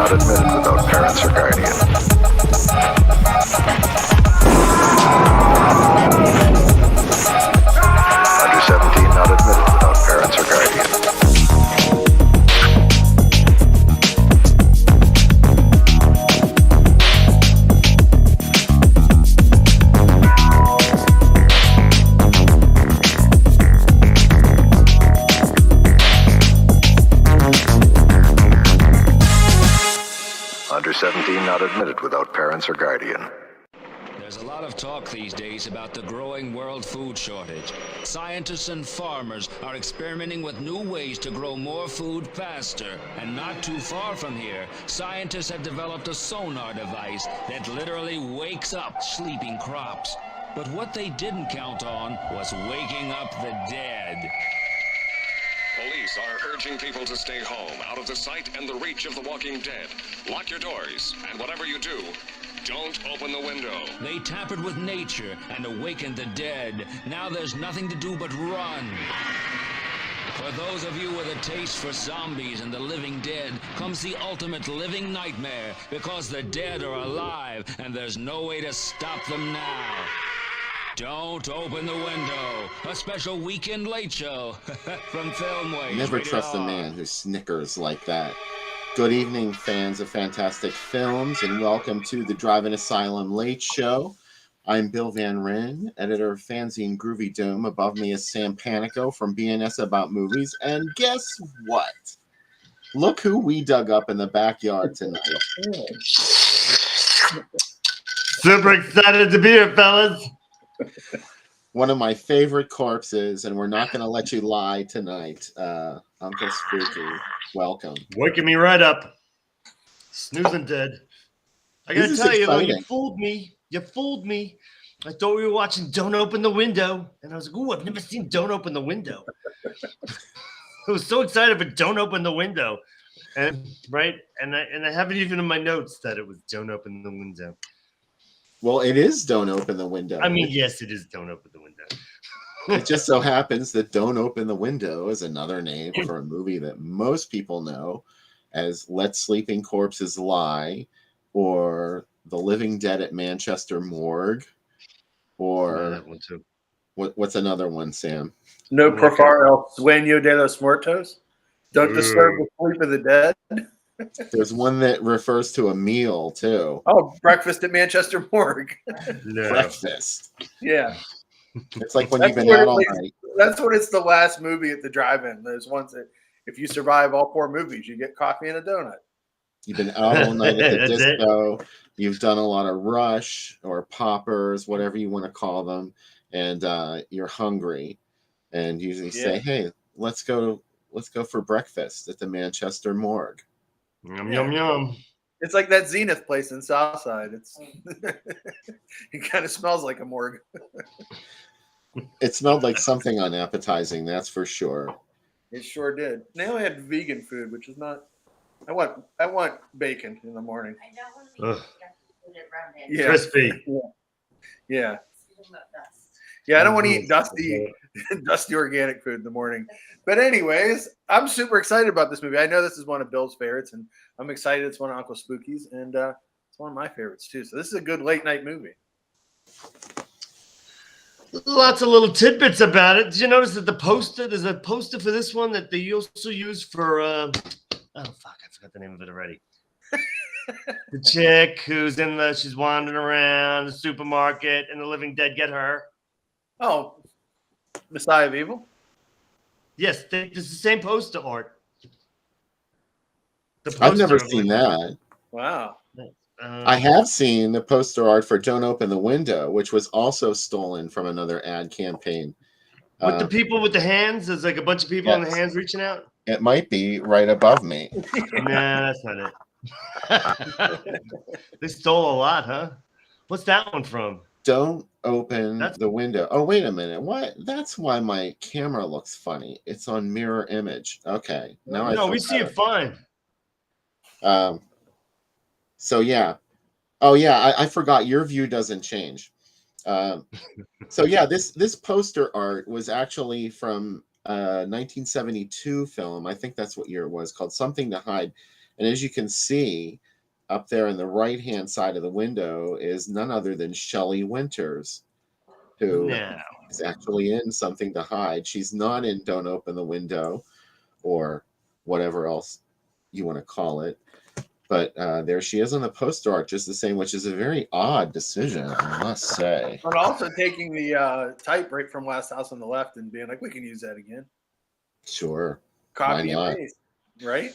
not admitted without parents or guardian. Under 17 not admitted without parents or guardian. Under 17 not admitted without parents or guardian. There's a lot of talk these days about the growing world food shortage. Scientists and farmers are experimenting with new ways to grow more food faster. And not too far from here, scientists have developed a sonar device that literally wakes up sleeping crops. But what they didn't count on was waking up the dead. Police are urging people to stay home, out of the sight and the reach of the walking dead. Lock your doors, and whatever you do, don't open the window. They tampered with nature and awakened the dead. Now there's nothing to do but run. For those of you with a taste for zombies and the living dead comes the ultimate living nightmare, because the dead are alive and there's no way to stop them now. Don't open the window. A special weekend late show from Filmways. Never trust a man who snickers like that. Good evening, fans of fantastic films, and welcome to the Drive-In Asylum Late Show. I'm Bill Van Ryn, editor of Fanzine Groovy Doom. Above me is Sam Panico from BNS About Movies. And guess what? Look who we dug up in the backyard tonight. Super excited to be here, fellas. One of my favorite corpses, and we're not going to let you lie tonight. Uncle Spooky, welcome. Waking me right up. Snoozing dead. I got to tell you, though, you fooled me. You fooled me. I thought we were watching Don't Open the Window. And I was like, ooh, I've never seen Don't Open the Window. I was so excited for Don't Open the Window. And right? And I have it even in my notes that it was Don't Open the Window. Well, it is Don't Open the Window. I mean, yes, it is Don't Open the Window. It just so happens that Don't Open the Window is another name for a movie that most people know as Let Sleeping Corpses Lie, or The Living Dead at Manchester Morgue, or that one too. What's another one, Sam? No Profar el Sueño de los Muertos. Don't disturb the sleep of the dead. There's one that refers to a meal too. Oh, Breakfast at Manchester Morgue. No. Breakfast. Yeah. It's like when you've been out all night. That's when it's the last movie at the drive-in. There's ones that if you survive all 4 movies, you get coffee and a donut. You've been out all night at the That's disco. You've done a lot of Rush or poppers, whatever you want to call them, and you're hungry. And usually say, "Hey, let's go for breakfast at the Manchester Morgue." Yum, yum, yum. It's like that Zenith place in Southside. It kind of smells like a morgue. It smelled like something unappetizing, that's for sure. It sure did. They only had vegan food, which is not. I want bacon in the morning. I don't want to be around it. Yeah. Crispy. Yeah. Yeah, I don't want to eat dusty organic food in the morning. But anyways, I'm super excited about this movie. I know this is one of Bill's favorites, and I'm excited it's one of Uncle Spooky's, and it's one of my favorites too. So this is a good late night movie. Lots of little tidbits about it. Did you notice that there's a poster for this one that they also use for oh fuck, I forgot the name of it already. The chick who's she's wandering around the supermarket and the living dead get her. Oh, Messiah of Evil? Yes, it's the same poster art. I've never seen that. Wow. I have seen the poster art for Don't Open the Window, which was also stolen from another ad campaign. With the people with the hands, there's like a bunch of people on the hands reaching out. It might be right above me. Nah, that's not it. They stole a lot, huh? What's that one from? Don't open the window. Oh, wait a minute. What? That's why my camera looks funny. It's on mirror image. Okay. Now we see it fine. So yeah. Oh yeah, I forgot your view doesn't change. So yeah, this poster art was actually from 1972 film. I think that's what year it was, called Something to Hide. And as you can see, up there on the right-hand side of the window is none other than Shelley Winters, who is actually in Something to Hide. She's not in Don't Open the Window or whatever else you want to call it. But there she is on the poster art, just the same, which is a very odd decision, I must say. But also taking the type right from Last House on the Left and being like, we can use that again. Sure. Copy and paste, right?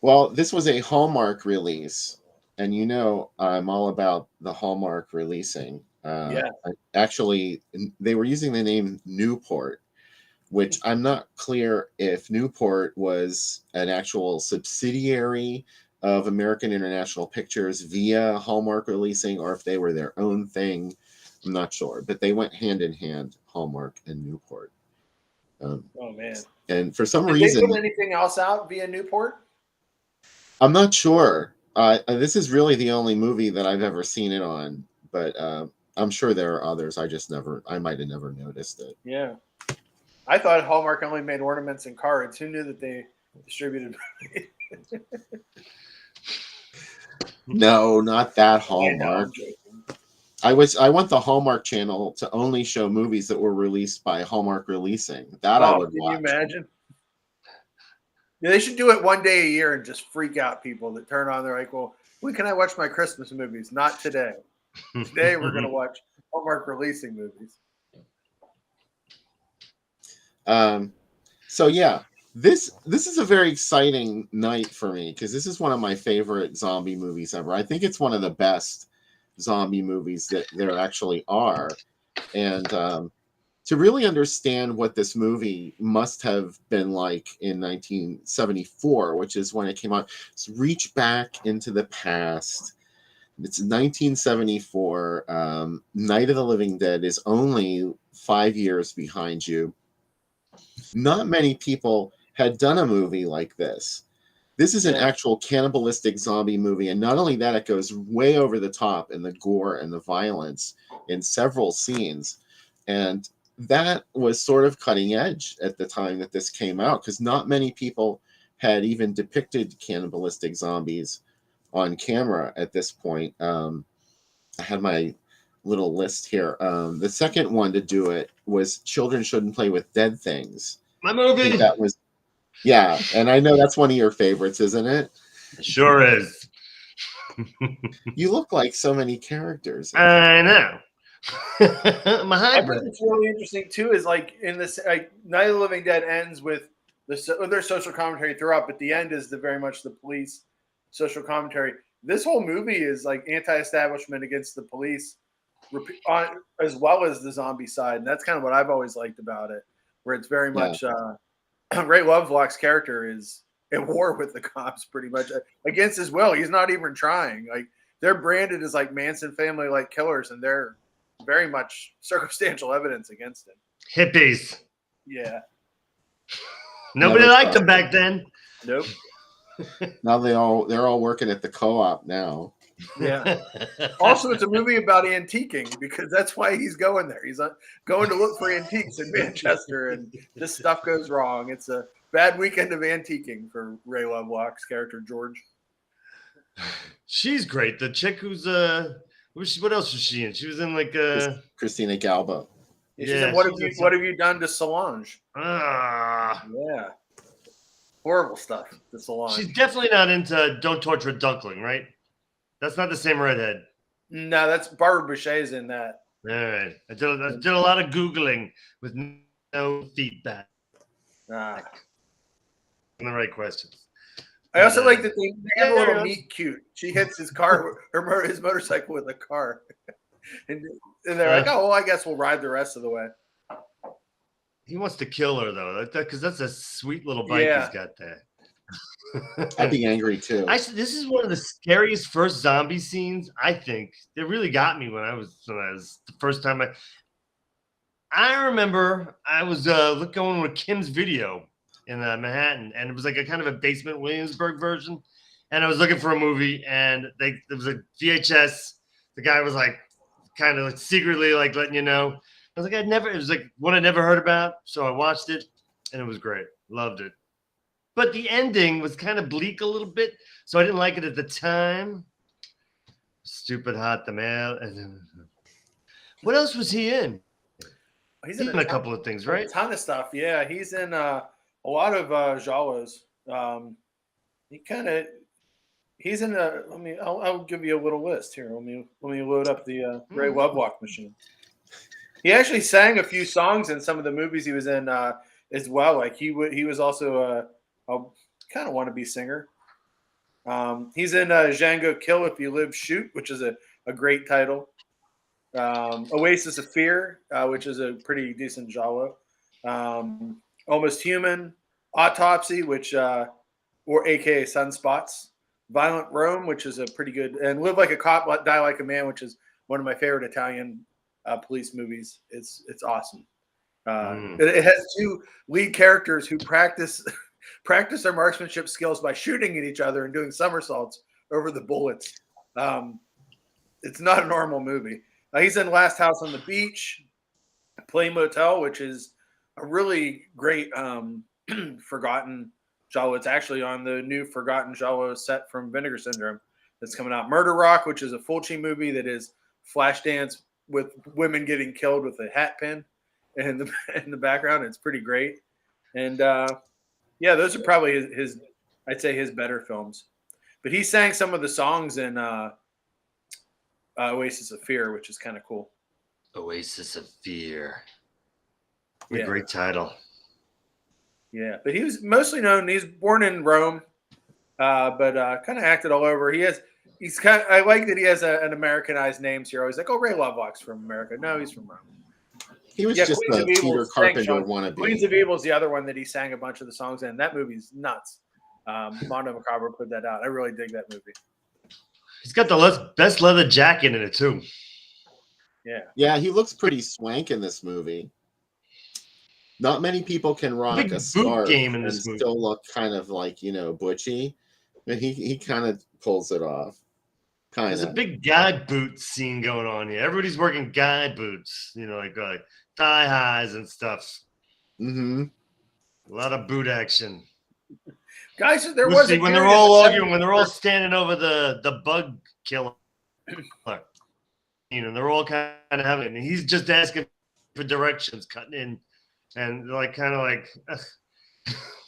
Well, this was a Hallmark release, and you know I'm all about the Hallmark releasing. Actually, they were using the name Newport, which I'm not clear if Newport was an actual subsidiary of American International Pictures via Hallmark releasing, or if they were their own thing. I'm not sure, but they went hand in hand, Hallmark and Newport. Oh man! And for some Did reason, they put anything else out via Newport? I'm not sure. This is really the only movie that I've ever seen it on, but I'm sure there are others. I might have never noticed it. Yeah. I thought Hallmark only made ornaments and cards. Who knew that they distributed? No, not that Hallmark. I want the Hallmark Channel to only show movies that were released by Hallmark Releasing. That I would watch. Can you imagine? Yeah, they should do it one day a year and just freak out people that turn on. They're like, well, when can I watch my Christmas movies? Not today. Today we're going to watch Hallmark Releasing movies. So yeah, this is a very exciting night for me because this is one of my favorite zombie movies ever. I think it's one of the best zombie movies that there actually are. And to really understand what this movie must have been like in 1974, which is when it came out, let's reach back into the past. It's 1974. Night of the Living Dead is only 5 years behind you. Not many people had done a movie like this. This is an actual cannibalistic zombie movie. And not only that, it goes way over the top in the gore and the violence in several scenes. And that was sort of cutting edge at the time that this came out, because not many people had even depicted cannibalistic zombies on camera at this point. I had my little list here. The second one to do it was Children Shouldn't Play with Dead Things. My movie. Yeah, and I know that's one of your favorites, isn't it? Sure is. You look like so many characters. I know. I'm a I think hybrid. what's really interesting too is like in this, like Night of the Living Dead ends with their social commentary throughout, but the end is very much the police social commentary. This whole movie is like anti-establishment against the police, as well as the zombie side, and that's kind of what I've always liked about it, where it's very much Ray Lovelock's character is at war with the cops pretty much against his will. He's not even trying. Like they're branded as like Manson family like killers, and they're very much circumstantial evidence against him. Hippies. Yeah. Nobody liked them back then. Nope. Now they're all working at the co-op now. Yeah. Also, it's a movie about antiquing because that's why he's going there. He's going to look for antiques in Manchester, and this stuff goes wrong. It's a bad weekend of antiquing for Ray Lovelock's character George. She's great. The chick who's what else was she in? She was in like Christina Galbo. She said, what have you done to Solange? Yeah. Horrible stuff to Solange. She's definitely not into Don't Torture a Duckling, right? That's not the same redhead. No, that's Barbara Boucher's in that. All right. I did a lot of Googling with no feedback. On the right questions. I also like that they have a little meet cute. She hits his car, his motorcycle with a car. and they're like, oh, well, I guess we'll ride the rest of the way. He wants to kill her, though, because that's a sweet little bike he's got there. I'd be angry, too. This is one of the scariest first zombie scenes, I think. It really got me when I was the first time I remember I was going with Kim's Video in Manhattan, and it was like a kind of a basement Williamsburg version. And I was looking for a movie, and there was a VHS. The guy was like, kind of like secretly like letting you know. I was like, it was like one I never heard about. So I watched it, and it was great. Loved it. But the ending was kind of bleak a little bit, so I didn't like it at the time. Stupid Hot the Male. What else was he in? He's in a couple of things, right? A ton of stuff. Yeah, he's in a lot of giallos. He's in a. I'll give you a little list here. Let me load up the Ray Lovelock machine. He actually sang a few songs in some of the movies he was in as well. Like he was also a kind of wannabe singer. He's in Django Kill If You Live Shoot, which is a great title. Oasis of Fear, which is a pretty decent giallo. Almost Human, Autopsy, which or AKA Sunspots, Violent Rome, which is a pretty good, and Live Like a Cop, Die Like a Man, which is one of my favorite Italian police movies. It's awesome. It has two lead characters who practice their marksmanship skills by shooting at each other and doing somersaults over the bullets. It's not a normal movie. He's in Last House on the Beach, Play Motel, which is a really great forgotten giallo. It's actually on the new forgotten giallo set from Vinegar Syndrome that's coming out. Murder Rock, which is a Fulci movie that is Flashdance with women getting killed with a hat pin in the background. It's pretty great. And those are probably his I'd say his better films. But he sang some of the songs in Oasis of Fear, which is kind of cool. Oasis of Fear. What a great title. Yeah, but he was mostly known. He's born in Rome, but kind of acted all over. He's kind of. I like that he has an Americanized name. So you're always like, oh, Ray Lovelock's from America. No, he's from Rome. He was just a Peter Carpenter wannabe. Queens of Evil is the other one that he sang a bunch of the songs in. That movie's nuts. Mondo Macabre put that out. I really dig that movie. He's got the best leather jacket in it too. Yeah, he looks pretty swank in this movie. Not many people can rock a scarf and still look kind of like, butchy. But he kind of pulls it off. There's a big guy boot scene going on here. Everybody's working guy boots, like thigh highs and stuff. Mm-hmm. A lot of boot action. Guys, when they're all arguing, when they're all standing over the bug killer, they're all kind of having it. And he's just asking for directions, cutting in, and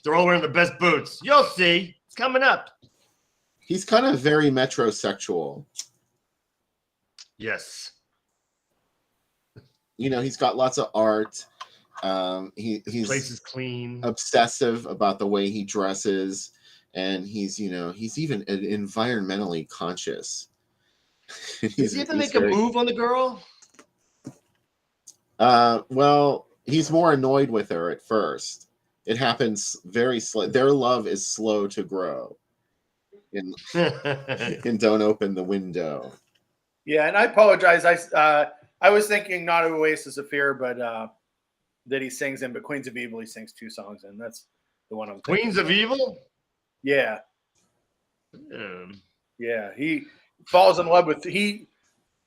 They're all wearing the best boots. You'll see. It's coming up. He's kind of very metrosexual. Yes. You know, he's got lots of art. He's place is clean. Obsessive about the way he dresses, and he's even environmentally conscious. Does he ever make a move on the girl? Well, he's more annoyed with her at first. It happens very slow. Their love is slow to grow. In Don't Open the Window. Yeah, and I apologize. I was thinking not Oasis of Fear, but that he sings in, but Queens of Evil he sings 2 songs in. That's the one I'm thinking. Queens of Evil? Yeah. Yeah, he falls in love with, he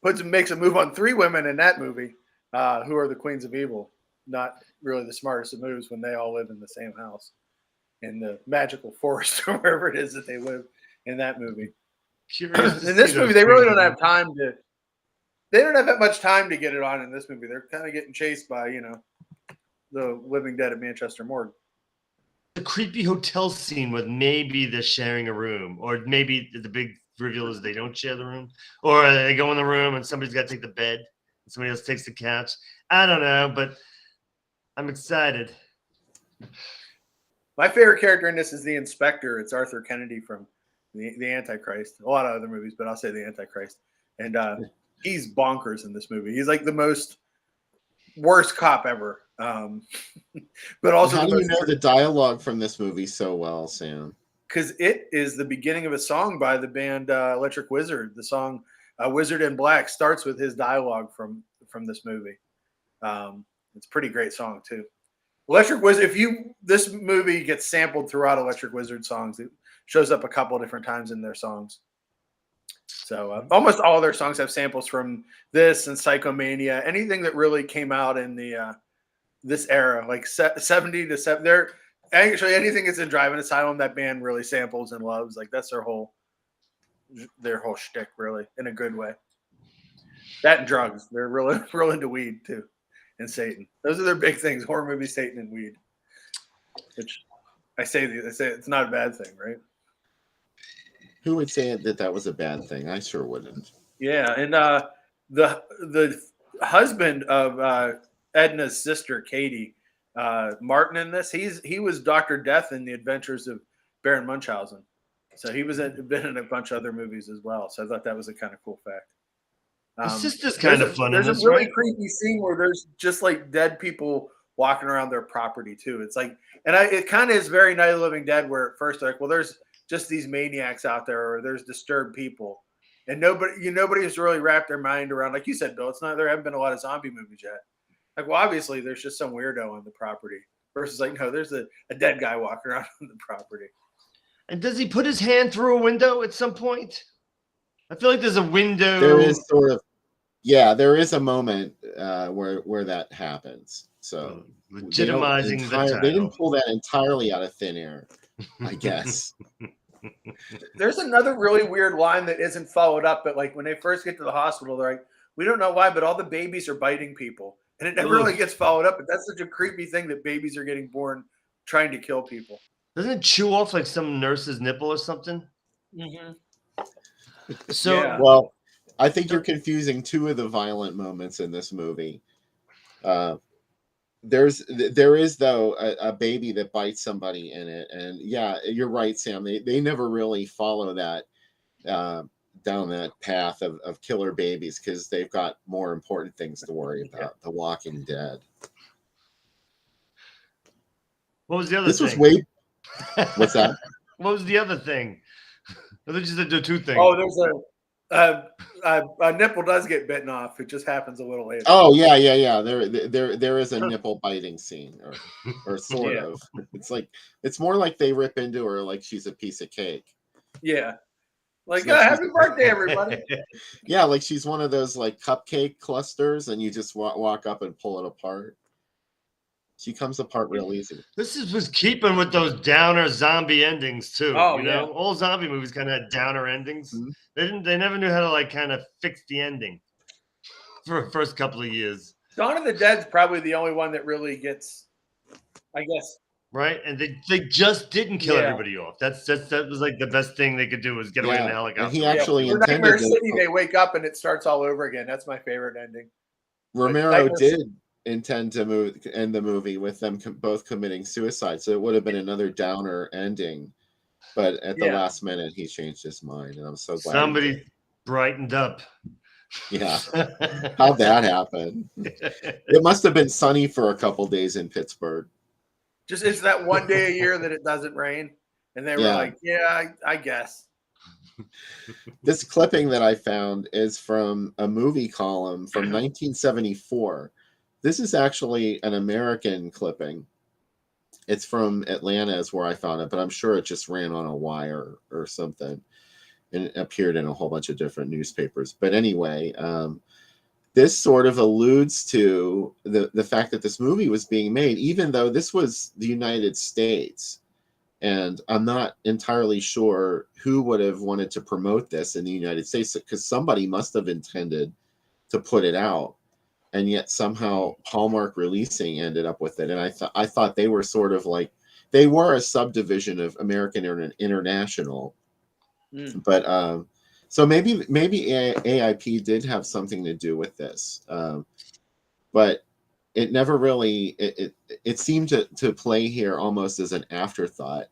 makes a move on 3 women in that movie who are the Queens of Evil. Not really the smartest of moves when they all live in the same house in the magical forest or wherever it is that they live in that movie. In this movie, they really don't have time to. They don't have that much time to get it on in this movie. They're kind of getting chased by, the living dead at Manchester Morgue. The creepy hotel scene with maybe they're sharing a room, or maybe the big reveal is they don't share the room, or they go in the room and somebody's got to take the bed, and somebody else takes the couch. I don't know, but I'm excited. My favorite character in this is the inspector. It's Arthur Kennedy from the Antichrist. A lot of other movies, but I'll say the Antichrist. And he's bonkers in this movie. He's like the worst cop ever. But also, how do you know the dialogue from this movie so well, Sam? Because it is the beginning of a song by the band Electric Wizard. The song "Wizard in Black" starts with his dialogue from this movie. It's a pretty great song too. Electric Wizard. This movie gets sampled throughout Electric Wizard songs. It shows up a couple of different times in their songs. So almost all their songs have samples from this and Psychomania. Anything that really came out in the this era, like 70 to 7. They're actually anything that's in Driving Asylum that band really samples and loves. Like that's their whole shtick, really, in a good way. That and drugs. They're real into weed too, and Satan. Those are their big things: horror movies, Satan, and weed. Which I say it's not a bad thing, right? Who would say that was a bad thing? I sure wouldn't. Yeah, and the husband of Edna's sister, Katie Martin, in this, he was Dr. Death in The Adventures of Baron Munchausen. So he been in a bunch of other movies as well. So I thought that was a kind of cool fact. His sister's kind of fun. There's a really creepy scene where there's just like dead people walking around their property too. It's like, and it kind of is very Night of the Living Dead, where at first they're like, well, there's just these maniacs out there, or there's disturbed people, and nobody has really wrapped their mind around, like you said, Bill. There haven't been a lot of zombie movies yet. Like, well, obviously there's just some weirdo on the property, versus like, no, there's a dead guy walking around on the property. And does he put his hand through a window at some point? I feel like there's a window. There is sort of, yeah, there is a moment where that happens. So legitimizing the title. They didn't pull that entirely out of thin air, I guess. There's another really weird line that isn't followed up, but like when they first get to the hospital, they're like, we don't know why, but all the babies are biting people. And it never really gets followed up, but that's such a creepy thing that babies are getting born trying to kill people. Doesn't it chew off like some nurse's nipple or something? Mm-hmm. So, yeah. Well, I think you're confusing 2 of the violent moments in this movie. There is though a baby that bites somebody in it, and yeah, you're right, Sam. They never really follow that down that path of killer babies, because they've got more important things to worry about. The Walking Dead. What was the other this thing? Was way. What's that? What was the other thing? I thought you said the 2 things. Oh, there's a nipple does get bitten off. It just happens a little later. Oh yeah. There is a nipple biting scene, or sort of. It's more like they rip into her like she's a piece of cake. Yeah, like happy birthday, everybody. Yeah, like she's one of those like cupcake clusters, and you just walk up and pull it apart. She comes apart real easy. This was keeping with those downer zombie endings too. Oh, you know, all zombie movies kind of had downer endings. Mm-hmm. They never knew how to like kind of fix the ending for the first couple of years. Dawn of the Dead's probably the only one that really gets, I guess, Right, and they just didn't kill Yeah. everybody off. That was like the best thing they could do was get away in a And helicopter. he actually For intended Nightmare to. City, they wake up and it starts all over again. That's my favorite ending. Romero Nightmare did intend to end the movie with them both committing suicide, so it would have been another downer ending. But at the last minute, he changed his mind, and I'm so glad. Somebody brightened up. Yeah, how'd that happen? It must have been sunny for a couple days in Pittsburgh. Just it's that one day a year that it doesn't rain, and they were like, "Yeah, I guess." This clipping that I found is from a movie column from 1974. This is actually an American clipping. It's from Atlanta is where I found it, but I'm sure it just ran on a wire or something and it appeared in a whole bunch of different newspapers. But anyway, this sort of alludes to the fact that this movie was being made, even though this was the United States. And I'm not entirely sure who would have wanted to promote this in the United States, because somebody must have intended to put it out. And yet somehow Hallmark Releasing ended up with it. And I thought they were sort of like, they were a subdivision of American International. But so maybe AIP did have something to do with this. But it never really, it seemed to play here almost as an afterthought,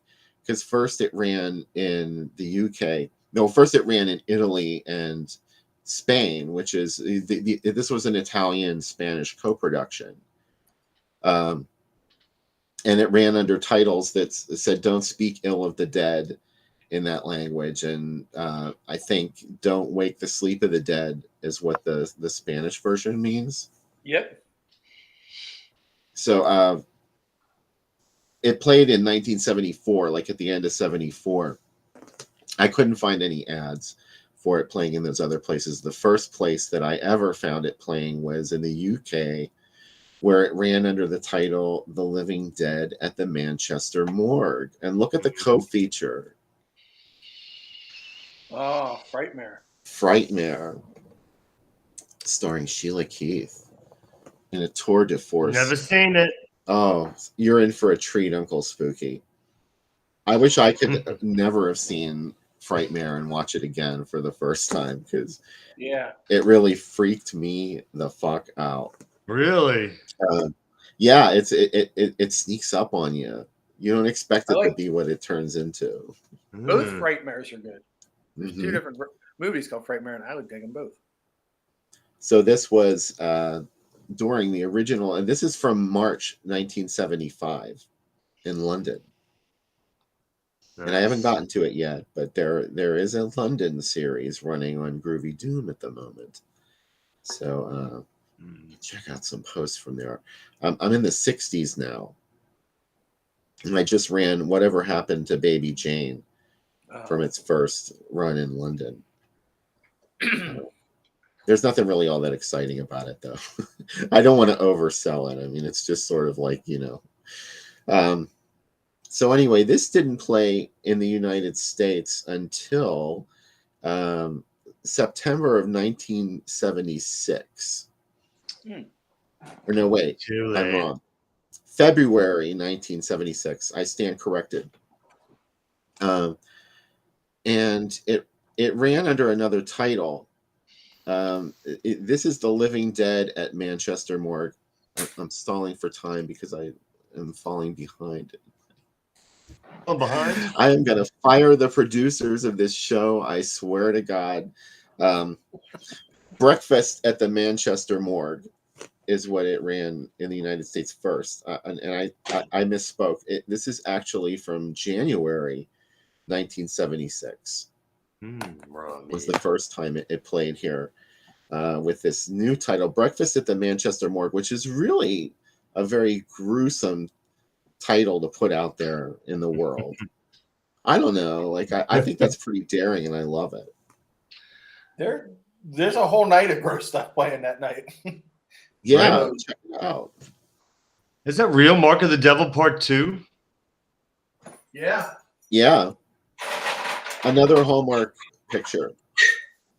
because first it ran in the UK. No, first it ran in Italy and Spain, which is, this was an Italian-Spanish co-production. And it ran under titles that said, "Don't speak ill of the dead," in that language. And I think "Don't wake the sleep of the dead" is what the Spanish version means. Yep. So it played in 1974, like at the end of 74. I couldn't find any ads for it playing in those other places. The first place that I ever found it playing was in the UK, where it ran under the title "The Living Dead at the Manchester Morgue." And look at the co-feature. Oh, Frightmare. Frightmare, starring Sheila Keith in a tour de force. Never seen it. Oh, you're in for a treat, Uncle Spooky. I wish I could never have seen Frightmare and watch it again for the first time, because it really freaked me the fuck out. Really? Yeah, it sneaks up on you. You don't expect it to be what it turns into. Both Frightmares are good. There's Mm-hmm. two different movies called Frightmare, and I would dig them both. So this was during the original, and this is from March 1975 in London. Nice. And I haven't gotten to it yet, but there is a London series running on Groovy Doom at the moment. So check out some posts from there. I'm in the 60s now, and I just ran Whatever Happened to Baby Jane from its first run in London. There's nothing really all that exciting about it, though. I don't want to oversell it. I mean, it's just sort of like, so anyway, this didn't play in the United States until September of 1976. Or no, wait, I'm wrong. February 1976. I stand corrected. And it ran under another title. This is The Living Dead at Manchester Morgue. I'm stalling for time because I am falling behind. I am going to fire the producers of this show. I swear to God. Breakfast at the Manchester Morgue is what it ran in the United States first. And I misspoke. This is actually from January 1976. Was the first time it played here with this new title, Breakfast at the Manchester Morgue, which is really a very gruesome title to put out there in the world. I don't know. Like, I think that's pretty daring, and I love it. There's a whole night of gross stuff playing that night. Yeah, Right. check it out. Is that real Mark of the Devil Part 2? Yeah. Yeah. Another Hallmark picture.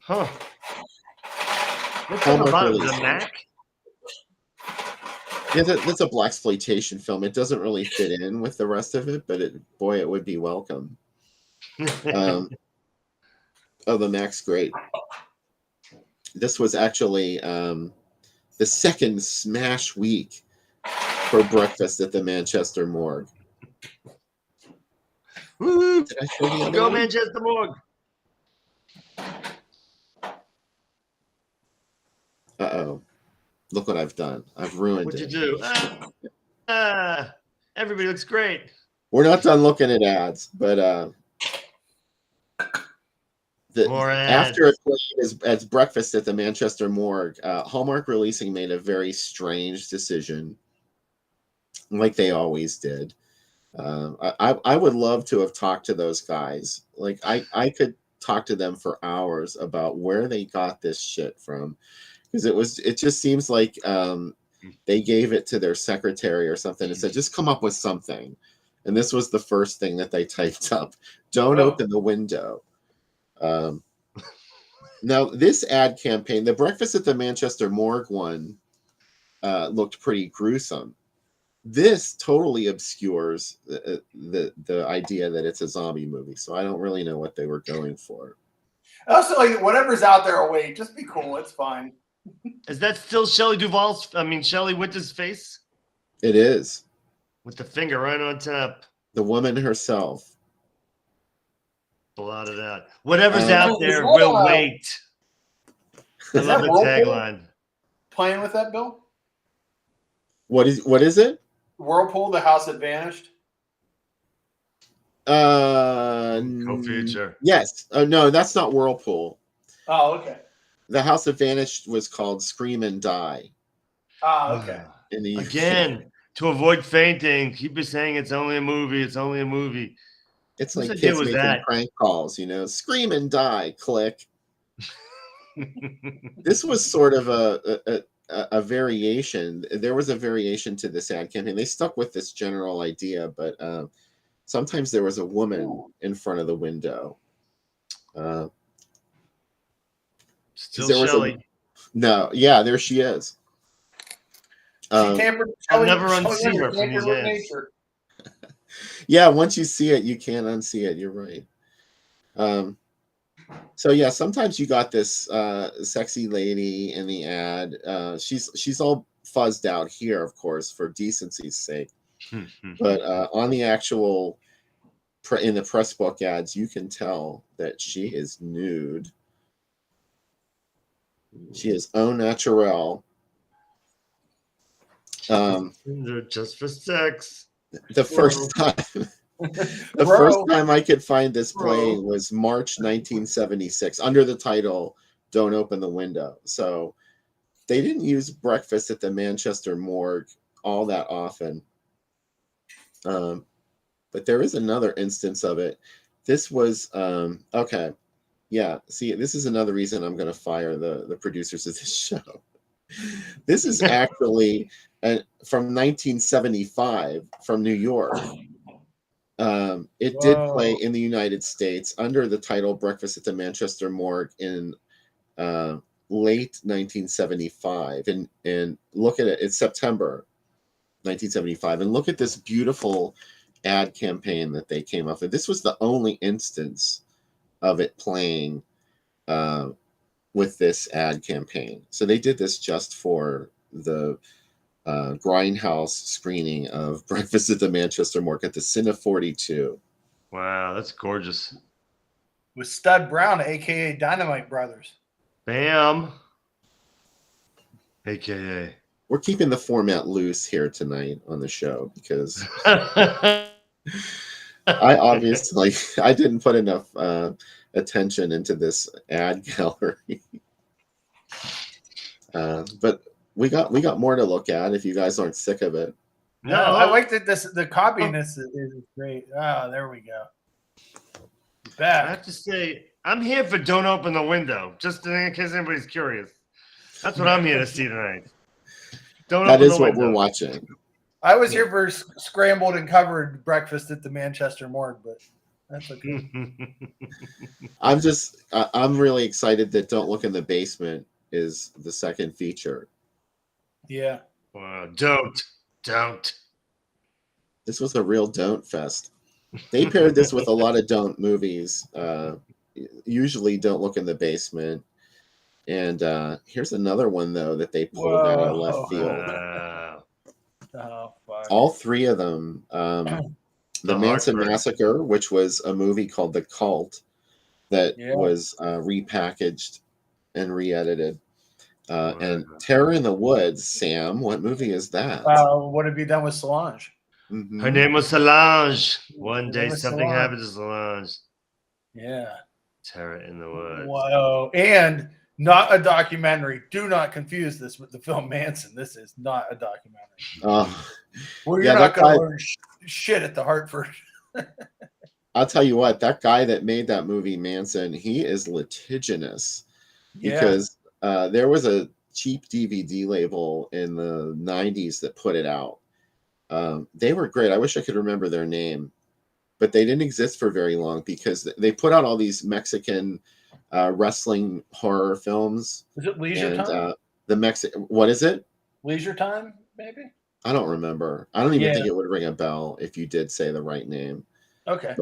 Huh. What's on the bottom? The Mac? Yeah, that's a blaxploitation film. It doesn't really fit in with the rest of it, but it would be welcome. The Mac's great. This was actually the second smash week for Breakfast at the Manchester Morgue. Woo! Did I show the other Go one? Manchester Morgue. Uh-oh. Look what I've done. I've ruined What'd it. you do? Everybody looks great. We're not done looking at ads, but More ads. after it played as Breakfast at the Manchester Morgue, Hallmark Releasing made a very strange decision, like they always did. I would love to have talked to those guys. Like I could talk to them for hours about where they got this shit from, because it just seems like they gave it to their secretary or something and said, just come up with something. And this was the first thing that they typed up. Don't open the window. Now, this ad campaign, the Breakfast at the Manchester Morgue one, looked pretty gruesome. This totally obscures the idea that it's a zombie movie, so I don't really know what they were going for. Also, like, whatever's out there, will wait. Just be cool. It's fine. Is that still Shelley Winter's face? It is. With the finger right on top. The woman herself. A lot of that. Whatever's out there will wait. I love the tagline. Playing with that, Bill? What is it? Whirlpool, the house that vanished? Co-feature. Yes. Oh, no, that's not Whirlpool. Oh, okay. The House That Vanished was called Scream and Die. Oh, okay. In the Again, to avoid fainting, keep saying it's only a movie. It's only a movie. It's like kids making prank calls, Scream and die, click. This was sort of a variation. There was a variation to this ad campaign. They stuck with this general idea, but sometimes there was a woman in front of the window. Still Shelley. No, yeah, there she is. I'll never unsee her from these ads. Yeah, once you see it, you can't unsee it. You're right. So yeah, sometimes you got this sexy lady in the ad. She's all fuzzed out here, of course, for decency's sake. But on the actual in the press book ads, you can tell that she is nude. She is au naturel. Just for sex. The first time I could find this playing was March 1976 under the title "Don't Open the Window." So they didn't use Breakfast at the Manchester Morgue all that often. But there is another instance of it. This was okay. Yeah, see, this is another reason I'm going to fire the producers of this show. This is actually from 1975 from New York. It did play in the United States under the title Breakfast at the Manchester Morgue in late 1975. And look at it. It's September 1975. And look at this beautiful ad campaign that they came up with. This was the only instance of it playing with this ad campaign. So they did this just for the Grindhouse screening of Breakfast at the Manchester Morgue at the Cine 42. Wow, that's gorgeous. With Stud Brown, a.k.a. Dynamite Brothers. Bam. A.k.a. We're keeping the format loose here tonight on the show because I didn't put enough attention into this ad gallery. But we got more to look at if you guys aren't sick of it. No, I like that the copiness is great. Oh, there we go. Back. I have to say, I'm here for Don't Open the Window, just in case anybody's curious. That's what I'm here to see tonight. That is what we're watching. I was here for scrambled and covered Breakfast at the Manchester Morgue, but that's okay. I'm really excited that Don't Look in the Basement is the second feature. Yeah. Don't. This was a real don't fest. They paired this with a lot of don't movies. Usually Don't Look in the Basement. And here's another one, though, that they pulled out of left field. Oh, fuck. All three of them. The Manson Heartburn. Massacre, which was a movie called The Cult that was repackaged and re-edited. And Terror in the Woods, Sam, what movie is that? What have you done with Solange? Mm-hmm. Her name was Solange. One Her day name was something Solange. happened to Solange. Yeah. Terror in the Woods. Whoa. And not a documentary. Do not confuse this with the film Manson. This is not a documentary. Well, you're not going to learn shit at the Hartford. I'll tell you what, that guy that made that movie, Manson, he is litigious because there was a cheap DVD label in the 90s that put it out. They were great. I wish I could remember their name, but they didn't exist for very long because they put out all these Mexican wrestling horror films. Is it Leisure Time? What is it? Leisure Time, maybe? I don't remember. I don't even think it would ring a bell if you did say the right name. Okay.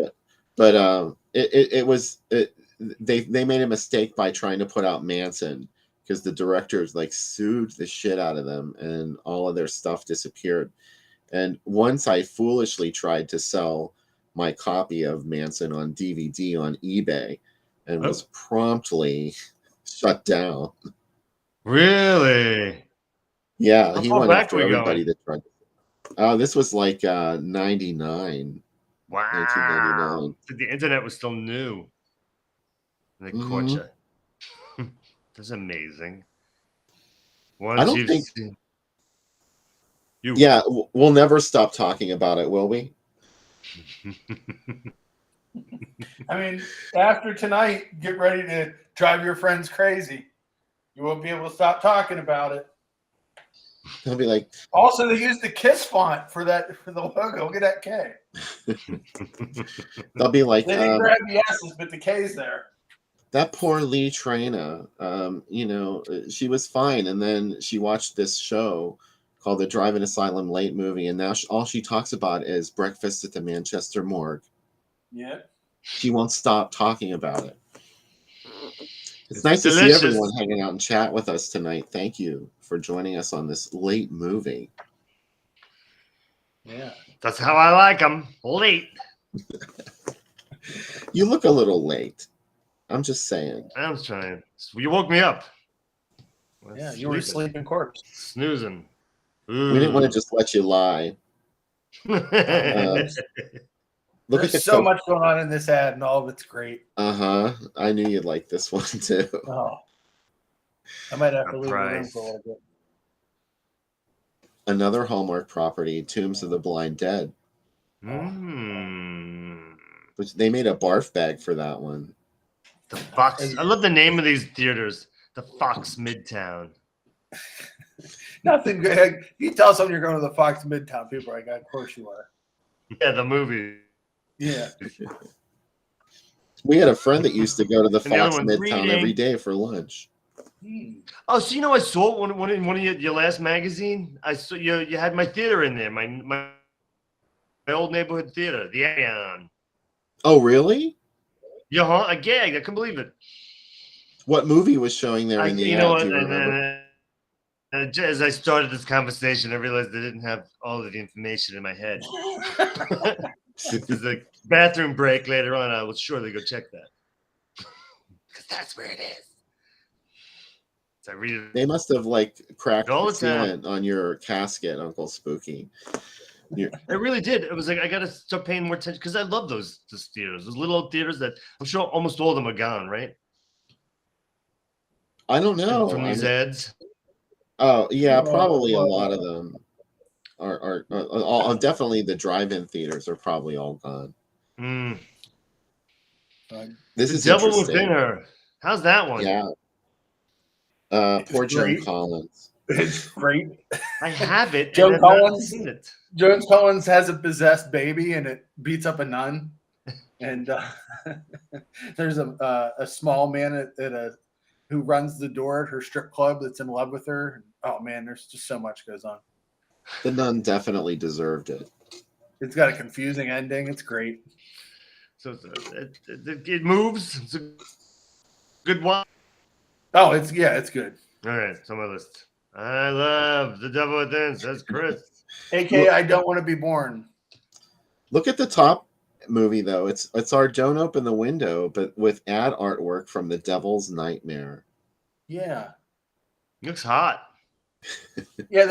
But they made a mistake by trying to put out Manson because the directors like sued the shit out of them and all of their stuff disappeared. And once I foolishly tried to sell my copy of Manson on DVD on eBay and was promptly shut down. Really? Yeah, he went back after we everybody going? that tried. Oh, this was like 99. Wow. 1999. The internet was still new. They caught you. That's amazing. I don't think. Yeah, we'll never stop talking about it, will we? I mean, after tonight, get ready to drive your friends crazy. You won't be able to stop talking about it. They'll be like. Also, they used the KISS font for the logo. Look at that K. They'll be like. They didn't grab the S's, but the K's there. That poor Lee Traina, she was fine, and then she watched this show called The Drive-In Asylum Late Movie, and now all she talks about is Breakfast at the Manchester Morgue. Yeah. She won't stop talking about it. It's nice delicious. to see everyone hanging out and chat with us tonight. Thank you for joining us on this late movie. Yeah. That's how I like them. Late. You look a little late. I'm just saying. I was trying. You woke me up. Yeah, you were a sleeping corpse. Snoozing. Ooh. We didn't want to just let you lie. There's so much going on in this ad, and all of it's great. I knew you'd like this one too. Oh, I might have to leave the room for a little bit. Another Hallmark property, Tombs of the Blind Dead. Which they made a barf bag for that one. The Fox. I love the name of these theaters. The Fox Midtown. Nothing good. You tell someone you're going to the Fox Midtown, people are like, of course you are. Yeah, the movie. Yeah. We had a friend that used to go to the Fox Midtown every day for lunch. Oh, so I saw one in one of your last magazine. I saw you had my theater in there, my old neighborhood theater, the Aeon. Oh, really? Yeah, huh? I gagged. I couldn't believe it. What movie was showing there in the ad? Do you remember? As I started this conversation, I realized I didn't have all of the information in my head. There's a bathroom break later on. I will surely go check that. Because that's where it is. So I read it. They must have cracked the sealant on your casket, Uncle Spooky. It really did. It was like I gotta start paying more attention because I love those theaters, those little old theaters that I'm sure almost all of them are gone, right? I don't know from these ads. Oh yeah, probably a lot of them are definitely the drive-in theaters are probably all gone. This is Devil Within Her. How's that one? Yeah. Poor Joan Collins. It's great. I have it. Joan Collins. Joan Collins has a possessed baby, and it beats up a nun. And there's a small man who runs the door at her strip club that's in love with her. Oh man, there's just so much goes on. The nun definitely deserved it. It's got a confusing ending. It's great. So it moves. It's a good one. Oh, it's good. All right, it's on my list. I love The Devil Within, says Chris. AKA I Don't Want to Be Born. Look at the top movie though. It's our Don't Open the Window, but with ad artwork from The Devil's Nightmare. Yeah. Looks hot. Yeah,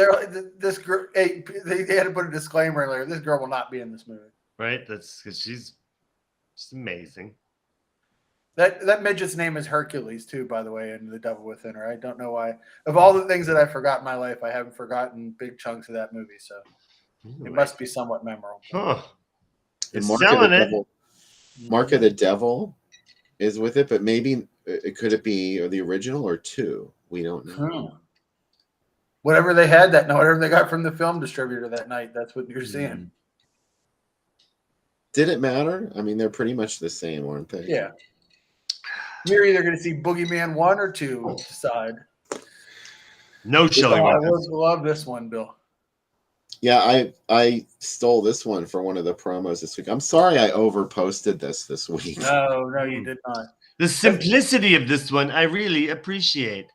this girl. Hey, they had to put a disclaimer in there. This girl will not be in this movie. Right? That's because she's amazing. That midget's name is Hercules too, by the way, in The Devil Within Her. I don't know why. Of all the things that I forgot in my life, I haven't forgotten big chunks of that movie. So it must be somewhat memorable. Huh. And Mark of the Devil is with it, but maybe could it be the original or 2? We don't know. Whatever they had that night, whatever they got from the film distributor that night, that's what you're seeing. Did it matter? I mean, they're pretty much the same, aren't they? Yeah. You're either going to see Boogeyman 1 or 2. Decide. No Shelley. I would love this one, Bill. Yeah, I stole this one for one of the promos this week. I'm sorry I overposted this week. No, you did not. The simplicity of this one, I really appreciate.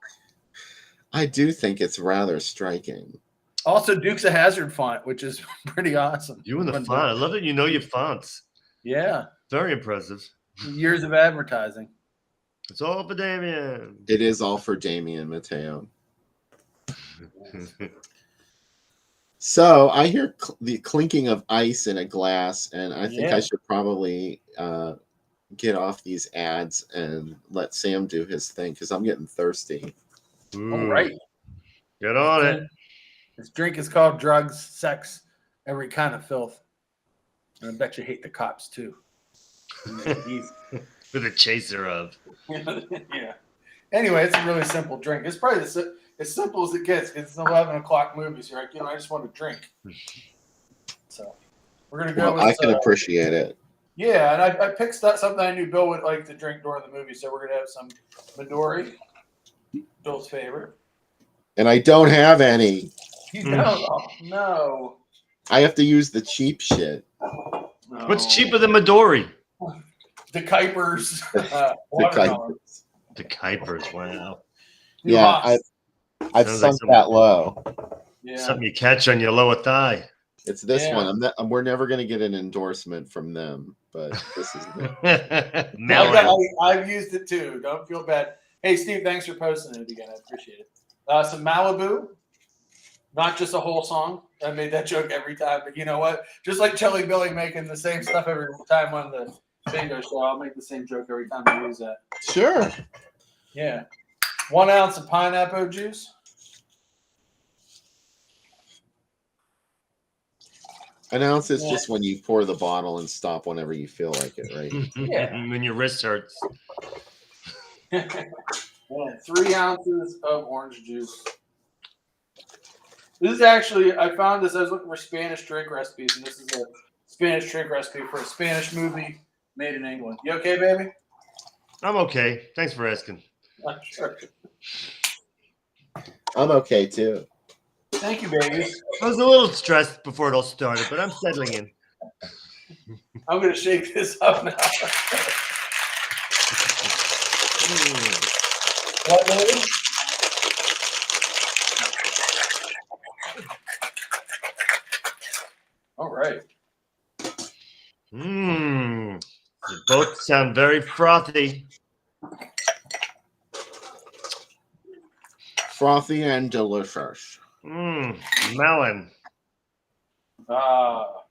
I do think it's rather striking. Also, Dukes of Hazzard font, which is pretty awesome. You and the font. I love that you know your fonts. Yeah. Very impressive. Years of advertising. It's all for Damien. It is all for Damien Mateo. So I hear the clinking of ice in a glass, and I think I should probably get off these ads and let Sam do his thing because I'm getting thirsty. Ooh. All right. Get on it. This drink is called drugs, sex, every kind of filth. And I bet you hate the cops too. With a chaser of. Yeah. Anyway, it's a really simple drink. It's probably as simple as it gets. It's an 11 o'clock movie, so you're like, I just want to drink. So we're gonna go. Well, I can appreciate it. Yeah, and I picked something I knew Bill would like to drink during the movie, so we're gonna have some Midori, Bill's favorite. And I don't have any. You don't? No. I have to use the cheap shit. No. What's cheaper than Midori? The Kuipers. The Kuipers. The Kuipers, wow. Yeah, I've sunk that low. Yeah. Something you catch on your lower thigh. It's this one. We're never going to get an endorsement from them, but this is it. I've used it too. Don't feel bad. Hey, Steve, thanks for posting it again. I appreciate it. Some Malibu, not just a whole song. I made that joke every time, but you know what? Just like Jelly Billy making the same stuff every time on the bingo show, I'll make the same joke every time I use that. Sure. Yeah. 1 ounce of pineapple juice. An ounce is just when you pour the bottle and stop whenever you feel like it, right? Yeah. When your wrist hurts. 3 ounces of orange juice. This is actually, I found this. I was looking for Spanish drink recipes, and this is a Spanish drink recipe for a Spanish movie made in England. You okay, baby? I'm okay. Thanks for asking. I'm sure. I'm okay too. Thank you, babies. I was a little stressed before it all started, but I'm settling in. I'm going to shake this up now. What, baby? All right. They both sound very frothy. Frothy and delicious. Melon.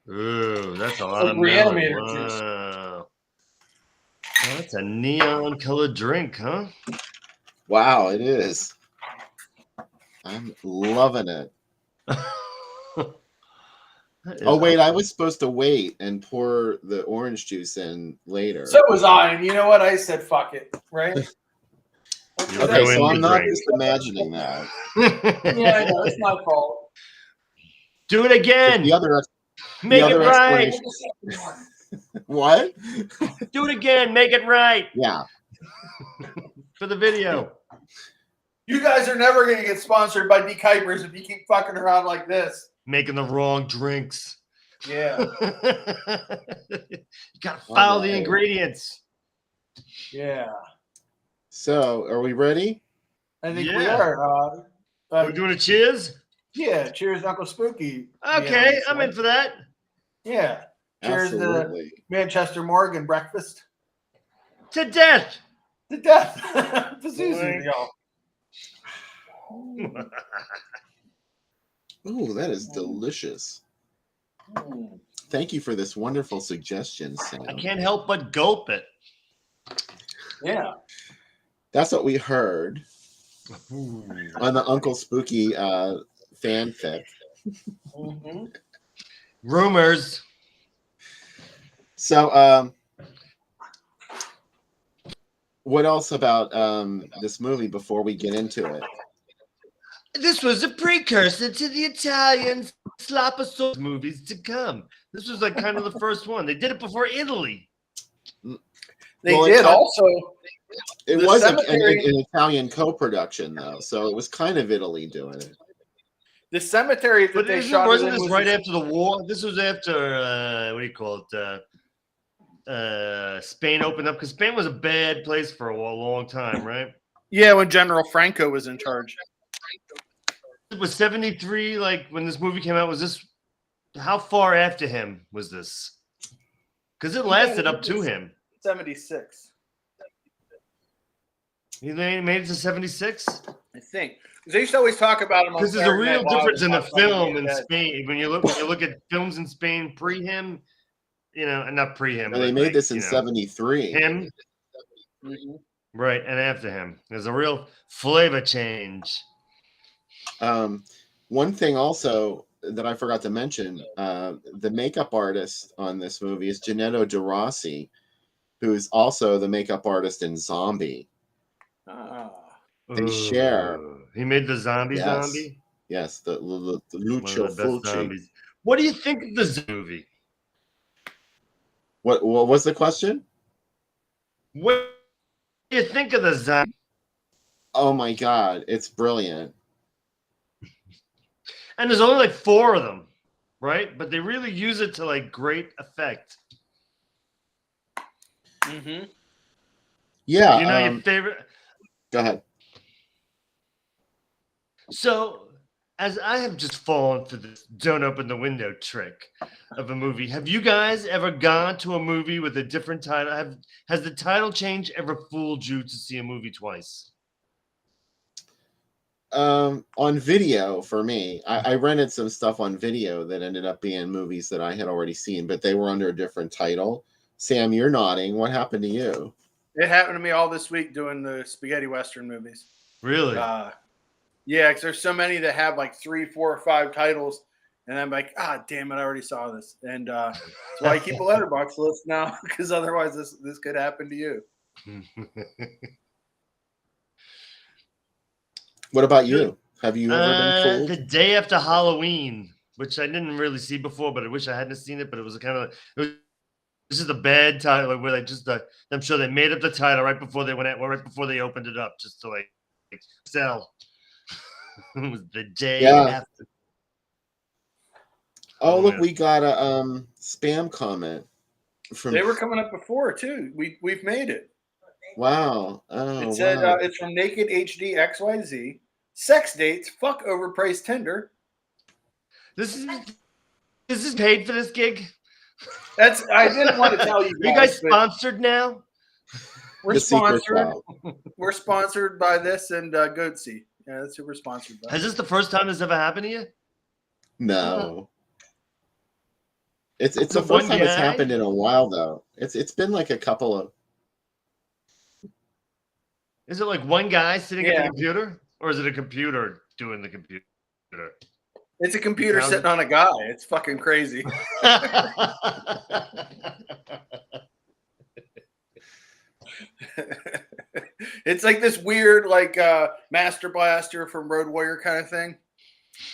Ooh, that's a lot of melon. Wow. That's a neon colored drink, huh? Wow, it is. I'm loving it. Oh, wait, I was supposed to wait and pour the orange juice in later. So was I, and you know what? I said, fuck it, right? Okay, so I'm not just imagining that. Yeah, I know, it's my fault. Do it again. Make it right. What? Do it again. Make it right. Yeah. For the video. You guys are never going to get sponsored by D. Kuipers if you keep fucking around like this. making the wrong drinks. Yeah. You gotta follow the ingredients. Yeah. So, are we ready? I think we Yeah. are. We're doing a cheers? Yeah. Cheers, Uncle Spooky. Okay, I'm in for that. Yeah. Cheers Absolutely. to Manchester Morgue and breakfast. To death. To death. Pazuzu, y'all. Ooh, that is delicious. Thank you for this wonderful suggestion, Sam. I can't help but gulp it. Yeah. That's what we heard on the Uncle Spooky fanfic. Mm-hmm. Rumors. So, what else about this movie before we get into it? This was a precursor to the Italian sloposaurus movies to come. This was like kind of the first one. They did it before Italy. They did also. It was an Italian co-production, though, so it was kind of Italy doing it. The cemetery that they shot. Wasn't this right after the war? This was after what do you call it? Spain opened up, because Spain was a bad place for a long time, right? Yeah, when General Franco was in charge. It was 73, like when this movie came out. Was this how far after him was this? Because it lasted up to him. 76. He made it to 76? I think. They used to always talk about him. Because there's a real difference in the film in Spain. When you look at films in Spain pre him, and not pre him. They made this in 73. Him, right, and after him, there's a real flavor change. One thing also that I forgot to mention, the makeup artist on this movie is Gennaro De Rossi, who's also the makeup artist in Zombie. They share. He made the zombie. Yes, the Lucio Fulci. What do you think of the movie? What was the question? What do you think of the zombie? Oh my God, it's brilliant. And there's only like 4 of them, right? But they really use it to like great effect. Mm-hmm. Yeah. Your favorite? Go ahead. So, as I have just fallen for this don't open the window trick of a movie, have you guys ever gone to a movie with a different title? Has the title change ever fooled you to see a movie twice? On video for me, I rented some stuff on video that ended up being movies that I had already seen, but they were under a different title. Sam, you're nodding. What happened to you? It happened to me all this week doing the spaghetti western movies. Really? Yeah, because there's so many that have like 3, 4, or 5 titles, and I'm like, damn it, I already saw this, and that's why I keep a letterbox list now, because otherwise this could happen to you. What about you? Have you ever been fooled? The Day After Halloween, which I didn't really see before, but I wish I hadn't seen it. But it was this is a bad title where I'm sure they made up the title right before they right before they opened it up, just to like sell. It was The Day After. Oh, look, we got a spam comment from. They were coming up before too. We've made it. Wow. Oh, it said it's from Naked HD XYZ. Sex dates, fuck overpriced Tinder. This is paid for this gig. I didn't want to tell you guys. Are you guys sponsored now? We're sponsored. We're sponsored by this and Goatsy. Yeah, that's who we're sponsored by. Is this the first time this ever happened to you? No. It's the first time it's happened in a while, though. It's been like a couple of. Is it like one guy sitting at the computer, or is it a computer doing the computer? It's a computer sitting on a guy. It's fucking crazy. It's like this weird, like Master Blaster from Road Warrior kind of thing.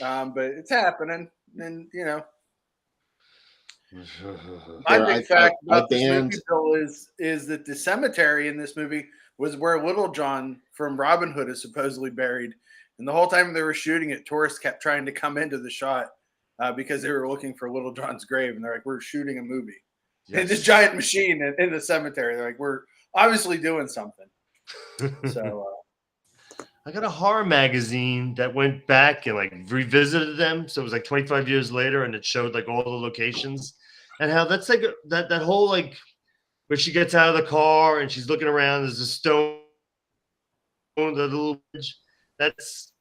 But it's happening, and my big fact about this movie, Bill, is that the cemetery in this movie was where Little John from Robin Hood is supposedly buried. And the whole time they were shooting it, tourists kept trying to come into the shot because they were looking for Little John's grave, and they're like, "We're shooting a movie in Yes. this giant machine in the cemetery." They're like, "We're obviously doing something." So I got a horror magazine that went back and like revisited them. So it was like 25 years later, and it showed like all the locations and how that's like that whole like where she gets out of the car and she's looking around. There's a stone, the little bridge. That's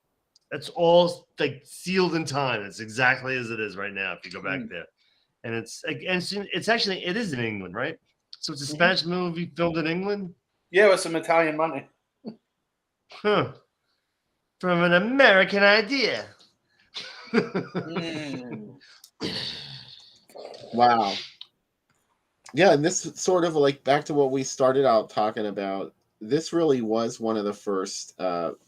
all like sealed in time. It's exactly as it is right now. If you go back there, and it's actually it is in England, right? So it's a Spanish movie filmed in England. yeah, with some Italian money. Huh. From an American idea. Wow. Yeah, and this sort of like back to what we started out talking about. This really was one of the first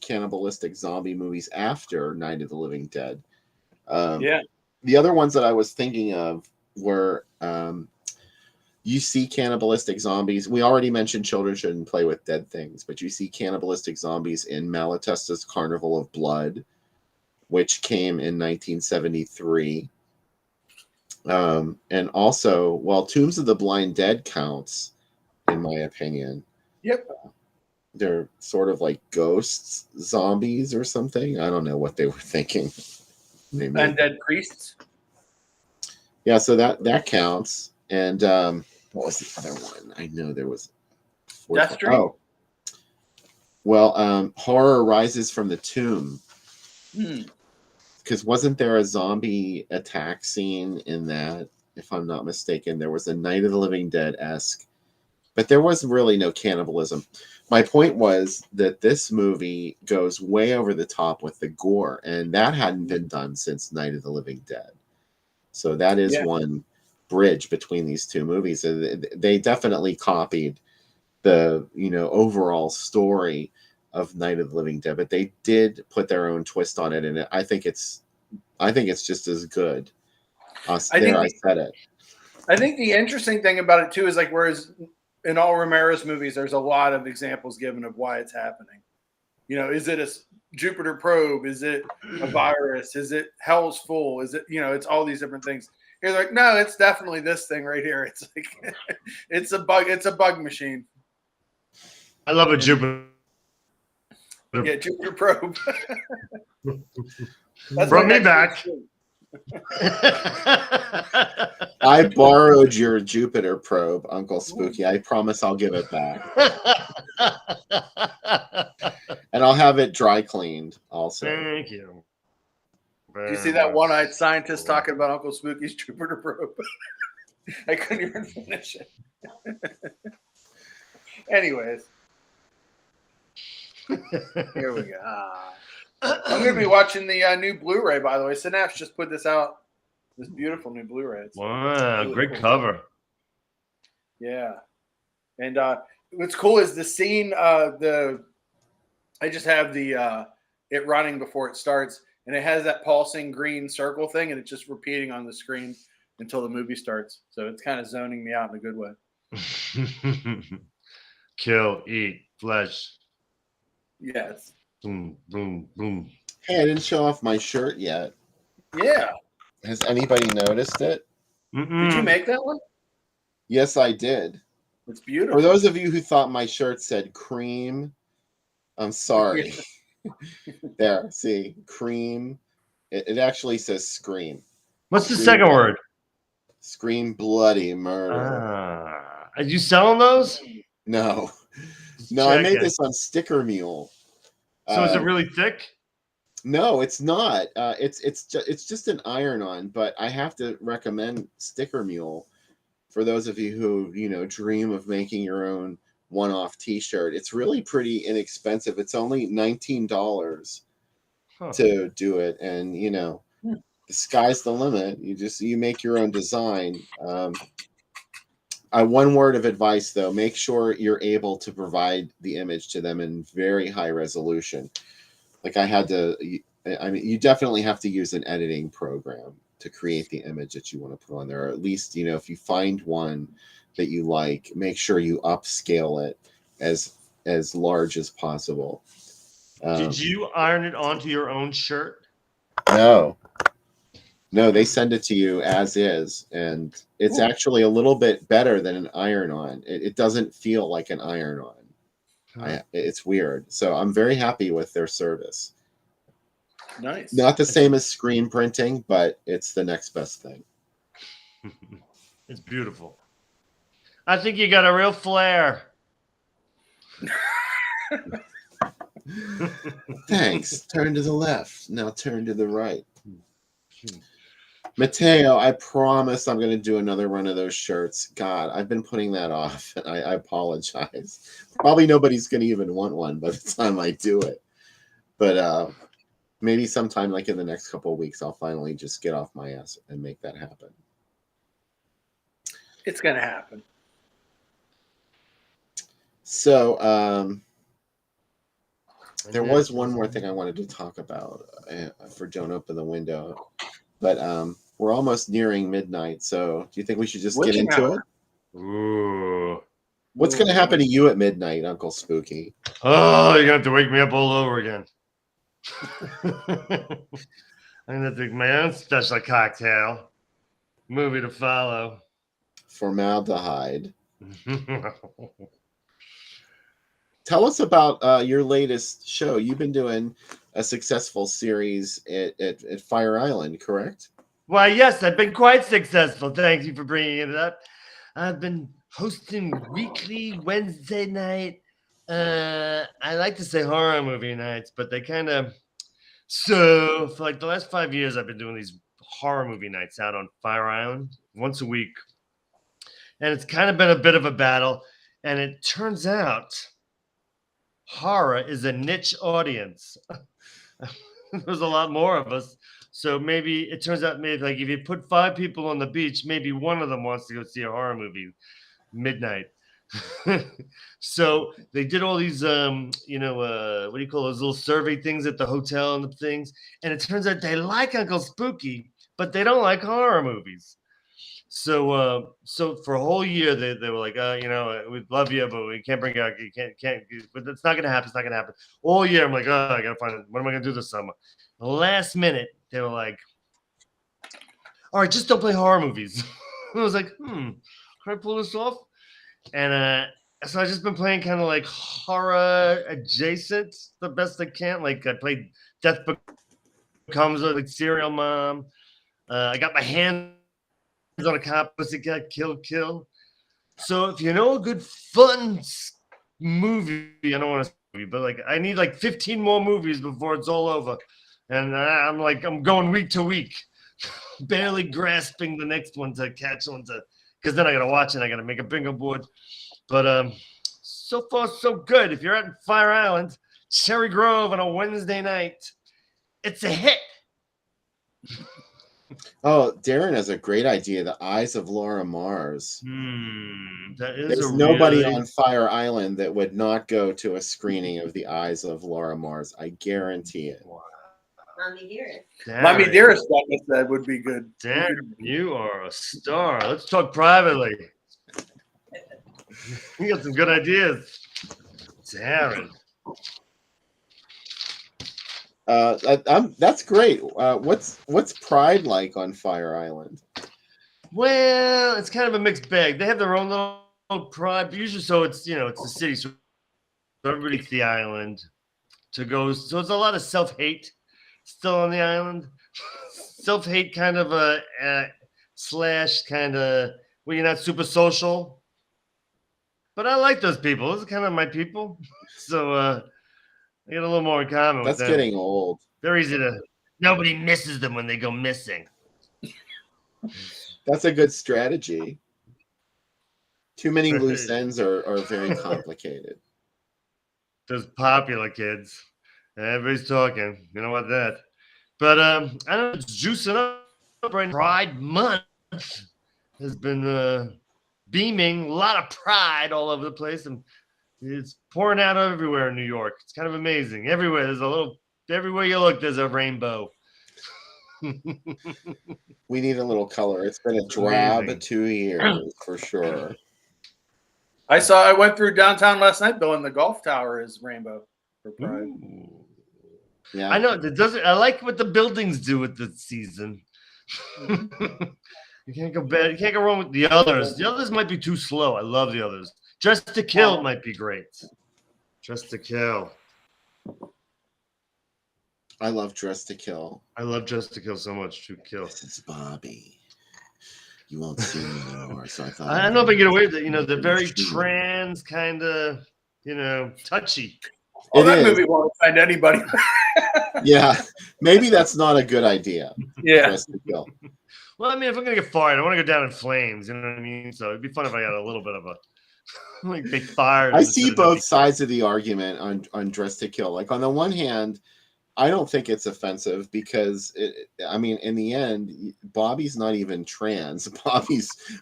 cannibalistic zombie movies after Night of the Living Dead. Yeah. The other ones that I was thinking of were you see cannibalistic zombies. We already mentioned Children Shouldn't Play with Dead Things, but you see cannibalistic zombies in Malatesta's Carnival of Blood, which came in 1973. And also, well, Tombs of the Blind Dead counts, in my opinion. Yep. They're sort of like ghosts, zombies or something. I don't know what they were thinking. Undead priests. Yeah, so that counts. And what was the other one? I know there was Death Street? Oh. Well, Horror Rises from the Tomb. Because wasn't there a zombie attack scene in that? If I'm not mistaken, there was a Night of the Living Dead-esque. But there was really no cannibalism. My point was that this movie goes way over the top with the gore, and that hadn't been done since Night of the Living Dead. So that is one bridge between these two movies. They definitely copied the overall story of Night of the Living Dead, but they did put their own twist on it, and I think it's just as good. I said it. I think the interesting thing about it too is like whereas in all Romero's movies, there's a lot of examples given of why it's happening. Is it a Jupiter probe? Is it a virus? Is it hell's full? Is it it's all these different things. You're like, no, it's definitely this thing right here. It's like it's a bug. It's a bug machine. I love a Jupiter. Yeah, Jupiter probe. Bring me back. I borrowed your Jupiter probe, Uncle Spooky. I promise I'll give it back. And I'll have it dry cleaned also. Thank you. You see that one-eyed scientist talking about Uncle Spooky's Jupiter probe? I couldn't even finish it. Anyways. Here we go. I'm going to be watching the new Blu-ray, by the way. Synapse just put this out. This beautiful new Blu-ray. Wow, really great cool. cover. Yeah. And what's cool is the scene, I just have the it running before it starts, and it has that pulsing green circle thing, and it's just repeating on the screen until the movie starts. So it's kind of zoning me out in a good way. Kill, eat, flesh. Yes. Boom, boom, boom. Hey, I didn't show off my shirt yet. Yeah. Has anybody noticed it? Did you make that one? Yes, I did. It's beautiful. For those of you who thought my shirt said cream, I'm sorry. There, see, cream. It actually says scream. What's the Scream second word? Scream bloody murder. Are you selling those? No. No, I made this on Sticker Mule. So is it really thick? No, it's not. It's just an iron-on, but I have to recommend Sticker Mule for those of you who dream of making your own one-off T-shirt. It's really pretty inexpensive. It's only $19 to do it, and the sky's the limit. You make your own design. One word of advice though: make sure you're able to provide the image to them in very high resolution. Like you definitely have to use an editing program to create the image that you want to put on there. Or at least, if you find one that you like, make sure you upscale it as large as possible. Did you iron it onto your own shirt? No, No, they send it to you as is, and it's actually a little bit better than an iron-on. It doesn't feel like an iron-on. It's weird. So I'm very happy with their service. Nice. Not the same as screen printing, but it's the next best thing. It's beautiful. I think you got a real flair. Thanks. Turn to the left. Now turn to the right. Mateo, I promise I'm going to do another run of those shirts. God, I've been putting that off, and I apologize. Probably nobody's going to even want one by the time I do it. But maybe sometime like in the next couple of weeks, I'll finally just get off my ass and make that happen. It's going to happen. So there was one more thing I wanted to talk about for Don't Open the Window. But we're almost nearing midnight, so do you think we should just get into it? Ooh. What's going to happen to you at midnight, Uncle Spooky? Oh, you're going to have to wake me up all over again. I'm going to drink my own special cocktail. Movie to follow. Formaldehyde. Tell us about your latest show. You've been doing a successful series at Fire Island, correct? Why, yes, I've been quite successful. Thank you for bringing it up. I've been hosting weekly Wednesday night. I like to say horror movie nights, but they kind of... So, for like the last 5 years, I've been doing these horror movie nights out on Fire Island once a week. And it's kind of been a bit of a battle. And it turns out horror is a niche audience. There's a lot more of us. So maybe it turns out maybe like if you put 5 people on the beach, maybe one of them wants to go see a horror movie midnight. So they did all these what do you call those little survey things at the hotel and the things, and it turns out they like Uncle Spooky, but they don't like horror movies. So for a whole year they were like, we love you, but we can't bring you out. You can't. But it's not gonna happen. It's not gonna happen. All year I'm like, I gotta find it. What am I gonna do this summer? The last minute they were like, all right, just don't play horror movies. I was like, can I pull this off? And so I've just been playing kind of like horror adjacent the best I can. Like I played Death Becomes Her, like Serial Mom. I got my hands on a cop, Pussycat Kill. So if you know a good fun movie, I don't want to say, but like I need like 15 more movies before it's all over, and I'm going week to week, barely grasping the next one to catch on to, because then I gotta watch it. I gotta make a bingo board. But so far so good. If you're at Fire Island, Cherry Grove on a Wednesday night, it's a hit. Oh, Darren has a great idea. The Eyes of Laura Mars. There's nobody on Fire Island that would not go to a screening of The Eyes of Laura Mars. I guarantee it. Mommy Dearest. Mommy Dearest, that would be good. Darren, you are a star. Let's talk privately. You got some good ideas. Darren. That's great. What's Pride like on Fire Island? Well, it's kind of a mixed bag. They have their own little pride, but usually, so it's it's a city, so everybody to the island to go. So it's a lot of self-hate still on the island. Self-hate kind of a slash kind of you're not super social. But I like those people. Those are kind of my people. So I get a little more in common with them. That's getting old. They're easy to... Nobody misses them when they go missing. That's a good strategy. Too many loose ends are very complicated. Those popular kids. Everybody's talking. You know about that. But I don't know. It's juicing up right now. Pride Month has been beaming. A lot of pride all over the place. And it's pouring out everywhere in New York. It's kind of amazing. Everywhere. Everywhere you look, there's a rainbow. We need a little color. It's been a drab 2 years for sure. I went through downtown last night, Bill, and the golf tower is rainbow for Pride. Yeah, I know. I like what the buildings do with the season. You can't go bad. You can't go wrong with the others. The others might be too slow. I love the others. Dressed to Kill might be great. Dressed to Kill. I love Dressed to Kill. I love Dressed to Kill so much. To Kill. This is Bobby. You won't see me anymore. So I thought I don't know if I can get away with it. You know, they're very trans, kind of, touchy. Oh, that movie won't offend anybody. Yeah, maybe that's not a good idea. Yeah. Dressed to Kill. Well, I mean, if I'm gonna get fired, I want to go down in flames. You know what I mean? So it'd be fun if I got a little bit of a big fire. I see both sides of the argument on Dressed to Kill. Like on the one hand, I don't think it's offensive because in the end, Bobby's not even trans.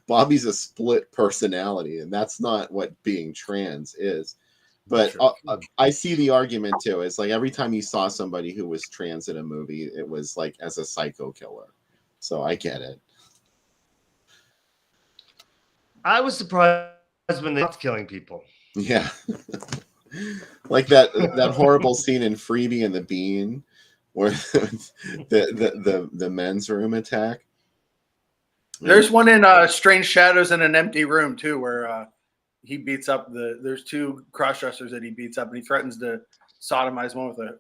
Bobby's a split personality, and that's not what being trans is. But I see the argument too. It's like every time you saw somebody who was trans in a movie, it was like as a psycho killer. So I get it. I was surprised when they stopped killing people. Yeah. Like that horrible scene in Freebie and the Bean where the men's room attack. There's one in Strange Shadows in an Empty Room too, where he beats up there's two cross-dressers that he beats up and he threatens to sodomize one with a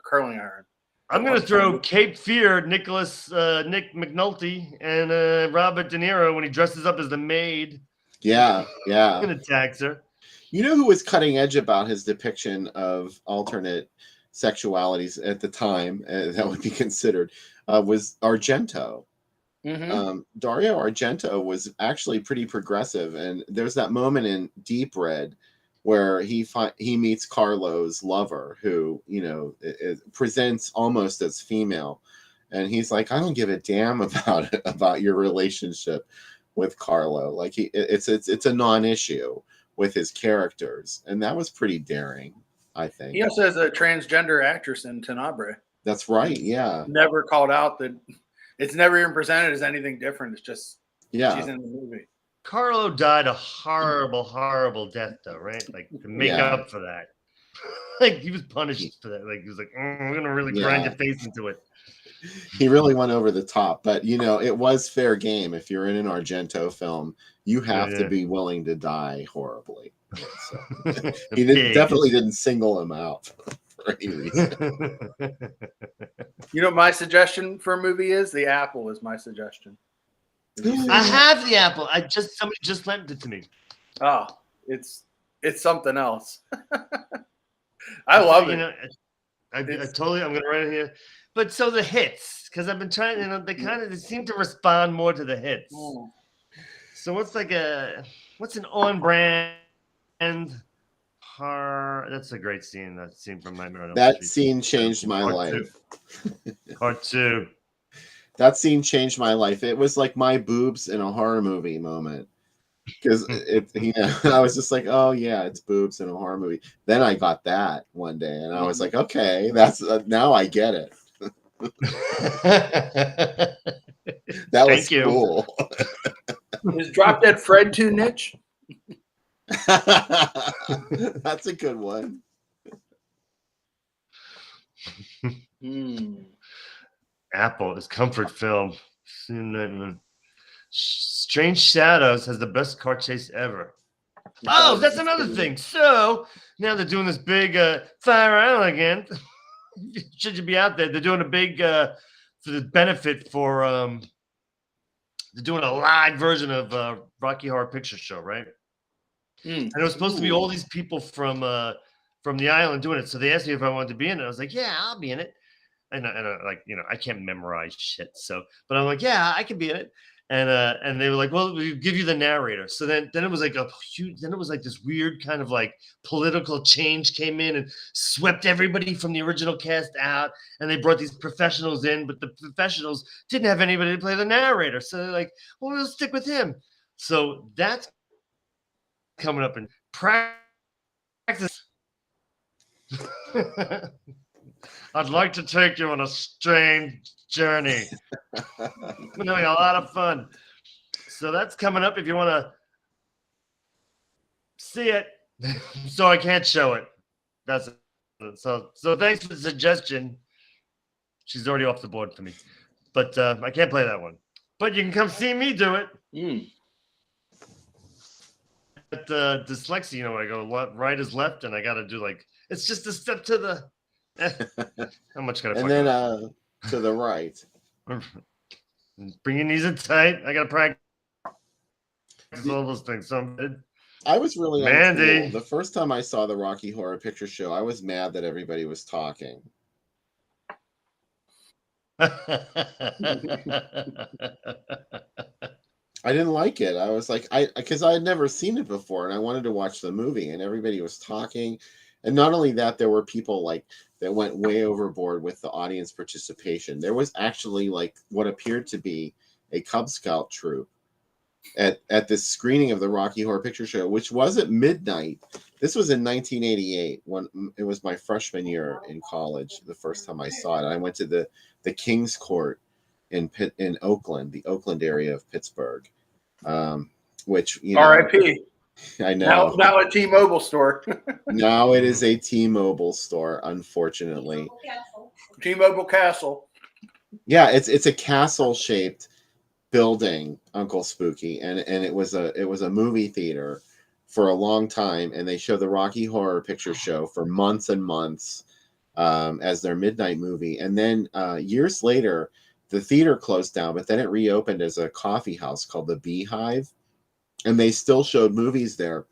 curling iron. I'm going to throw Cape Fear, Nick McNulty, and Robert De Niro when he dresses up as the maid. Yeah. And attacks her. You know who was cutting edge about his depiction of alternate sexualities at the time that would be considered was Argento. Mm-hmm. Dario Argento was actually pretty progressive, and there's that moment in Deep Red where he meets Carlo's lover, who presents almost as female, and he's like, "I don't give a damn about your relationship with Carlo. Like it's a non-issue with his characters," and that was pretty daring, I think. He also has a transgender actress in Tenebrae. That's right. Yeah. Never called out that. It's never even presented as anything different. It's just she's in the movie. Carlo died a horrible, horrible death, though, right? Like to make up for that. Like he was punished for that. Like he was like, "We're gonna really grind your face into it." He really went over the top, but it was fair game. If you're in an Argento film, you have to be willing to die horribly. So, he definitely didn't single him out for any reason. You know what my suggestion for a movie is? The Apple is my suggestion. I have the Apple. Somebody just lent it to me. Oh, it's something else. I love it. I'm gonna write it here. But so the hits, because I've been trying, they seem to respond more to the hits. Mm. So what's an on-brand horror? That's a great scene. That scene from Nightmare on Elm Street. That scene changed my life. Part 2. That scene changed my life. It was like my boobs in a horror movie moment. Because I was just like, oh yeah, it's boobs in a horror movie. Then I got that one day, and I was like, okay, that's now I get it. That was cool. Is Drop Dead Fred too niche? That's a good one. Apple is comfort film. Strange Shadows has the best car chase ever. Oh, that's another thing. So now they're doing this big Fire Island again. Should you be out there? They're doing a big for the benefit for they're doing a live version of Rocky Horror Picture Show, right? And it was supposed to be all these people from the island doing it. So they asked me if I wanted to be in it. I was like, yeah, I'll be in it. And I can't memorize shit. So, but I'm like, yeah, I can be in it. And they were like, well, we'll give you the narrator. So then it was like this weird kind of like political change came in and swept everybody from the original cast out. And they brought these professionals in, but the professionals didn't have anybody to play the narrator. So they're like, well, we'll stick with him. So that's coming up in practice. I'd like to take you on a strange journey. We're having a lot of fun. So that's coming up if you want to see it. So I can't show it. That's it. So thanks for the suggestion. She's already off the board for me. but I can't play that one. But you can come see me do it. But dyslexia, I go right is left, and I got to do it's just a step to the. How much can I? And then to the right. Bring your knees in tight. I got to practice all those things. I was really Mandy. uncool. The first time I saw the Rocky Horror Picture Show, I was mad that everybody was talking. I didn't like it. I was like, because I had never seen it before, and I wanted to watch the movie, and everybody was talking. And not only that, there were people that went way overboard with the audience participation. There was actually what appeared to be a Cub Scout troop at this screening of the Rocky Horror Picture Show, which was at midnight. This was in 1988, when it was my freshman year in college. The first time I saw it, I went to the King's Court in Oakland, the Oakland area of Pittsburgh, which R.I.P. I know. Now a T-Mobile store. Now it is a T-Mobile store, unfortunately. T-Mobile Castle. Yeah, it's a castle-shaped building, Uncle Spooky, and it was a movie theater for a long time, and they showed the Rocky Horror Picture Show for months and months as their midnight movie. And then years later, the theater closed down, but then it reopened as a coffee house called the Beehive, and they still showed movies there.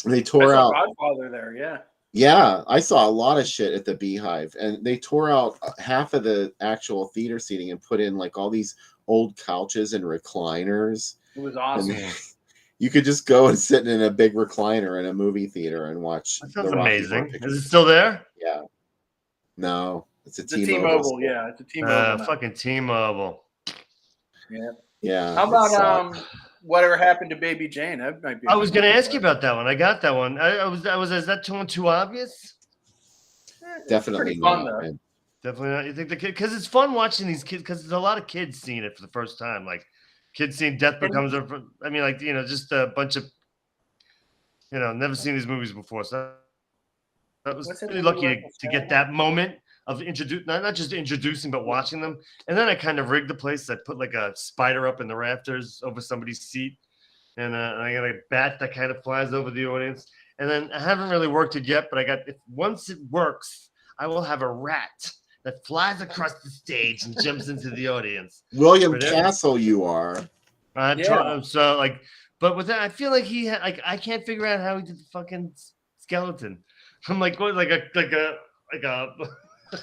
They tore out Godfather there, yeah. Yeah, I saw a lot of shit at the Beehive, and they tore out half of the actual theater seating and put in all these old couches and recliners. It was awesome. You could just go and sit in a big recliner in a movie theater and watch. That sounds amazing. Is it still there? Yeah. No, it's a T-Mobile. Yeah, it's a T-Mobile. Fucking T-Mobile. Yeah. Yeah. How about whatever happened to Baby Jane? That might be. I was going to ask you about that one. I got that one. Is that too obvious? Definitely fun, not. though. Definitely not. You think the kid? Because it's fun watching these kids. Because there's a lot of kids seeing it for the first time. Kids seeing Death Becomes a. I mean, just a bunch of. Never seen these movies before. So I was really lucky to get that moment of not just introducing, but watching them. And then I kind of rigged the place. I put a spider up in the rafters over somebody's seat, and I got a bat that kind of flies over the audience. And then I haven't really worked it yet, but once it works, I will have a rat that flies across the stage and jumps into the audience. William Castle, you are. But with that, I feel like he had I can't figure out how he did the fucking skeleton. I'm what,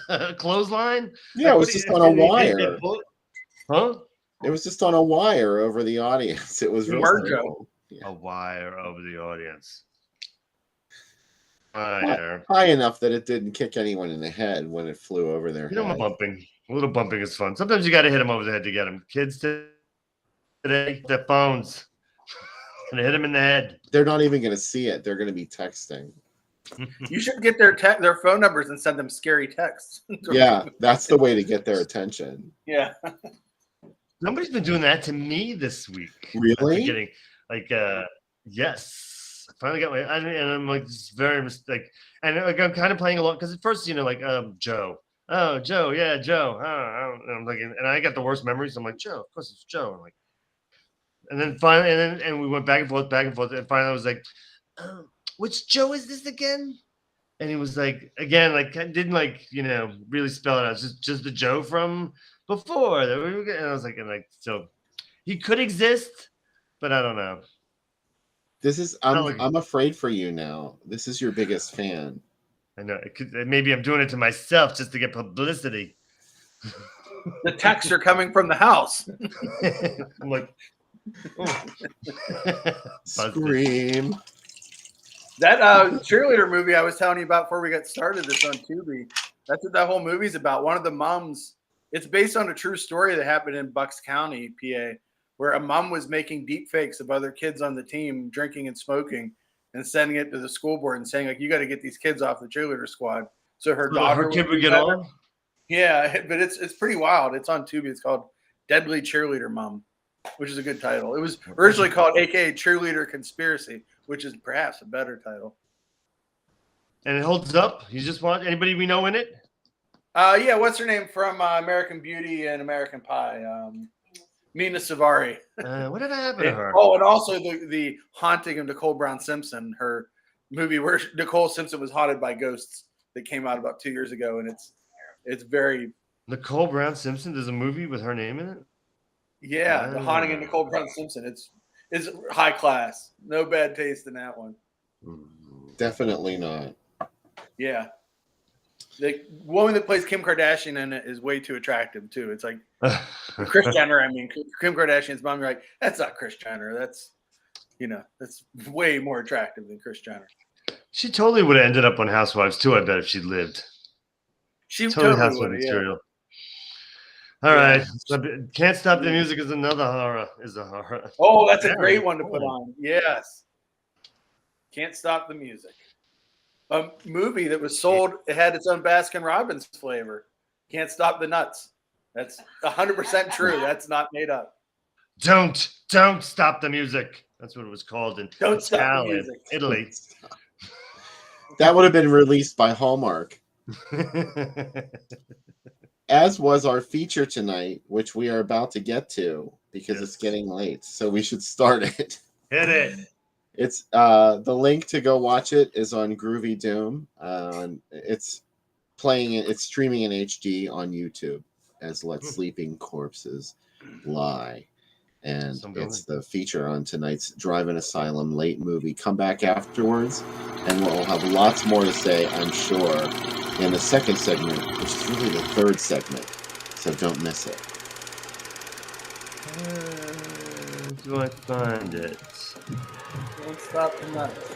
a clothesline? Yeah, it was just on a wire. Huh? It was just on a wire over the audience. It was really cool. Yeah. A wire over the audience. High enough that it didn't kick anyone in the head when it flew over their head. A little bumping is fun. Sometimes you got to hit them over the head to get them. Kids today, their phones. And hit them in the head. They're not even going to see it. They're going to be texting. You should get their phone numbers and send them scary texts. Yeah, that's the way to get their attention. Yeah. Somebody's been doing that to me this week. Really? Getting yes. Finally got and I'm it's very mistake. And I'm kind of playing along because at first, Joe. Oh, Joe, yeah, Joe. And I'm and I got the worst memories. I'm Joe, of course it's Joe. I'm and then finally, and we went back and forth, and finally I was which Joe is this again? And he was again, didn't really spell it out. It's just the Joe from before. And I was so he could exist, but I don't know. I'm afraid for you now. This is your biggest fan. I know. Maybe I'm doing it to myself just to get publicity. The texts are coming from the house. I'm Scream. That cheerleader movie I was telling you about before we got started, that's on Tubi. That's what that whole movie's about. One of the moms, it's based on a true story that happened in Bucks County, PA, where a mom was making deep fakes of other kids on the team drinking and smoking and sending it to the school board and saying, you got to get these kids off the cheerleader squad. So her daughter kid would get on? Yeah, but it's pretty wild. It's on Tubi. It's called Deadly Cheerleader Mom, which is a good title. It was originally called AKA Cheerleader Conspiracy, which is perhaps a better title. And it holds up? You just want anybody we know in it? Yeah, what's her name from American Beauty and American Pie? Mina Savari. What did happen to her? Oh, and also the haunting of Nicole Brown Simpson, her movie where Nicole Simpson was haunted by ghosts that came out about 2 years ago, and it's very Nicole Brown Simpson. There's a movie with her name in it. The haunting of Nicole Brown Simpson. It's high class. No bad taste in that one. Definitely not. Yeah. The woman that plays Kim Kardashian in it is way too attractive too. It's like Kris Jenner. I mean, Kim Kardashian's mom. You're like, that's not Kris Jenner. That's way more attractive than Kris Jenner. She totally would have ended up on Housewives too. I bet if she'd lived. She totally Housewife would. material. All right. Can't Stop the Music is another horror. Is a horror. Oh, that's a great one to put on. Yes. Can't Stop the Music. A movie that was sold, it had its own Baskin Robbins flavor. Can't Stop the Nuts. That's 100% true. That's not made up. Don't stop the music. That's what it was called in Don't Stop the Music. Italy. That would have been released by Hallmark. As was our feature tonight, which we are about to get to because it's getting late. So we should start it. Hit it. It's the link to go watch it is on Groovy Doom. It's streaming in HD on YouTube as Let Sleeping Corpses Lie. And it's the feature on tonight's Drive-In Asylum late movie. Come back afterwards, and we'll have lots more to say, I'm sure, in the second segment, which is really the third segment. So don't miss it. Do I find it? Don't Stop the Nuts.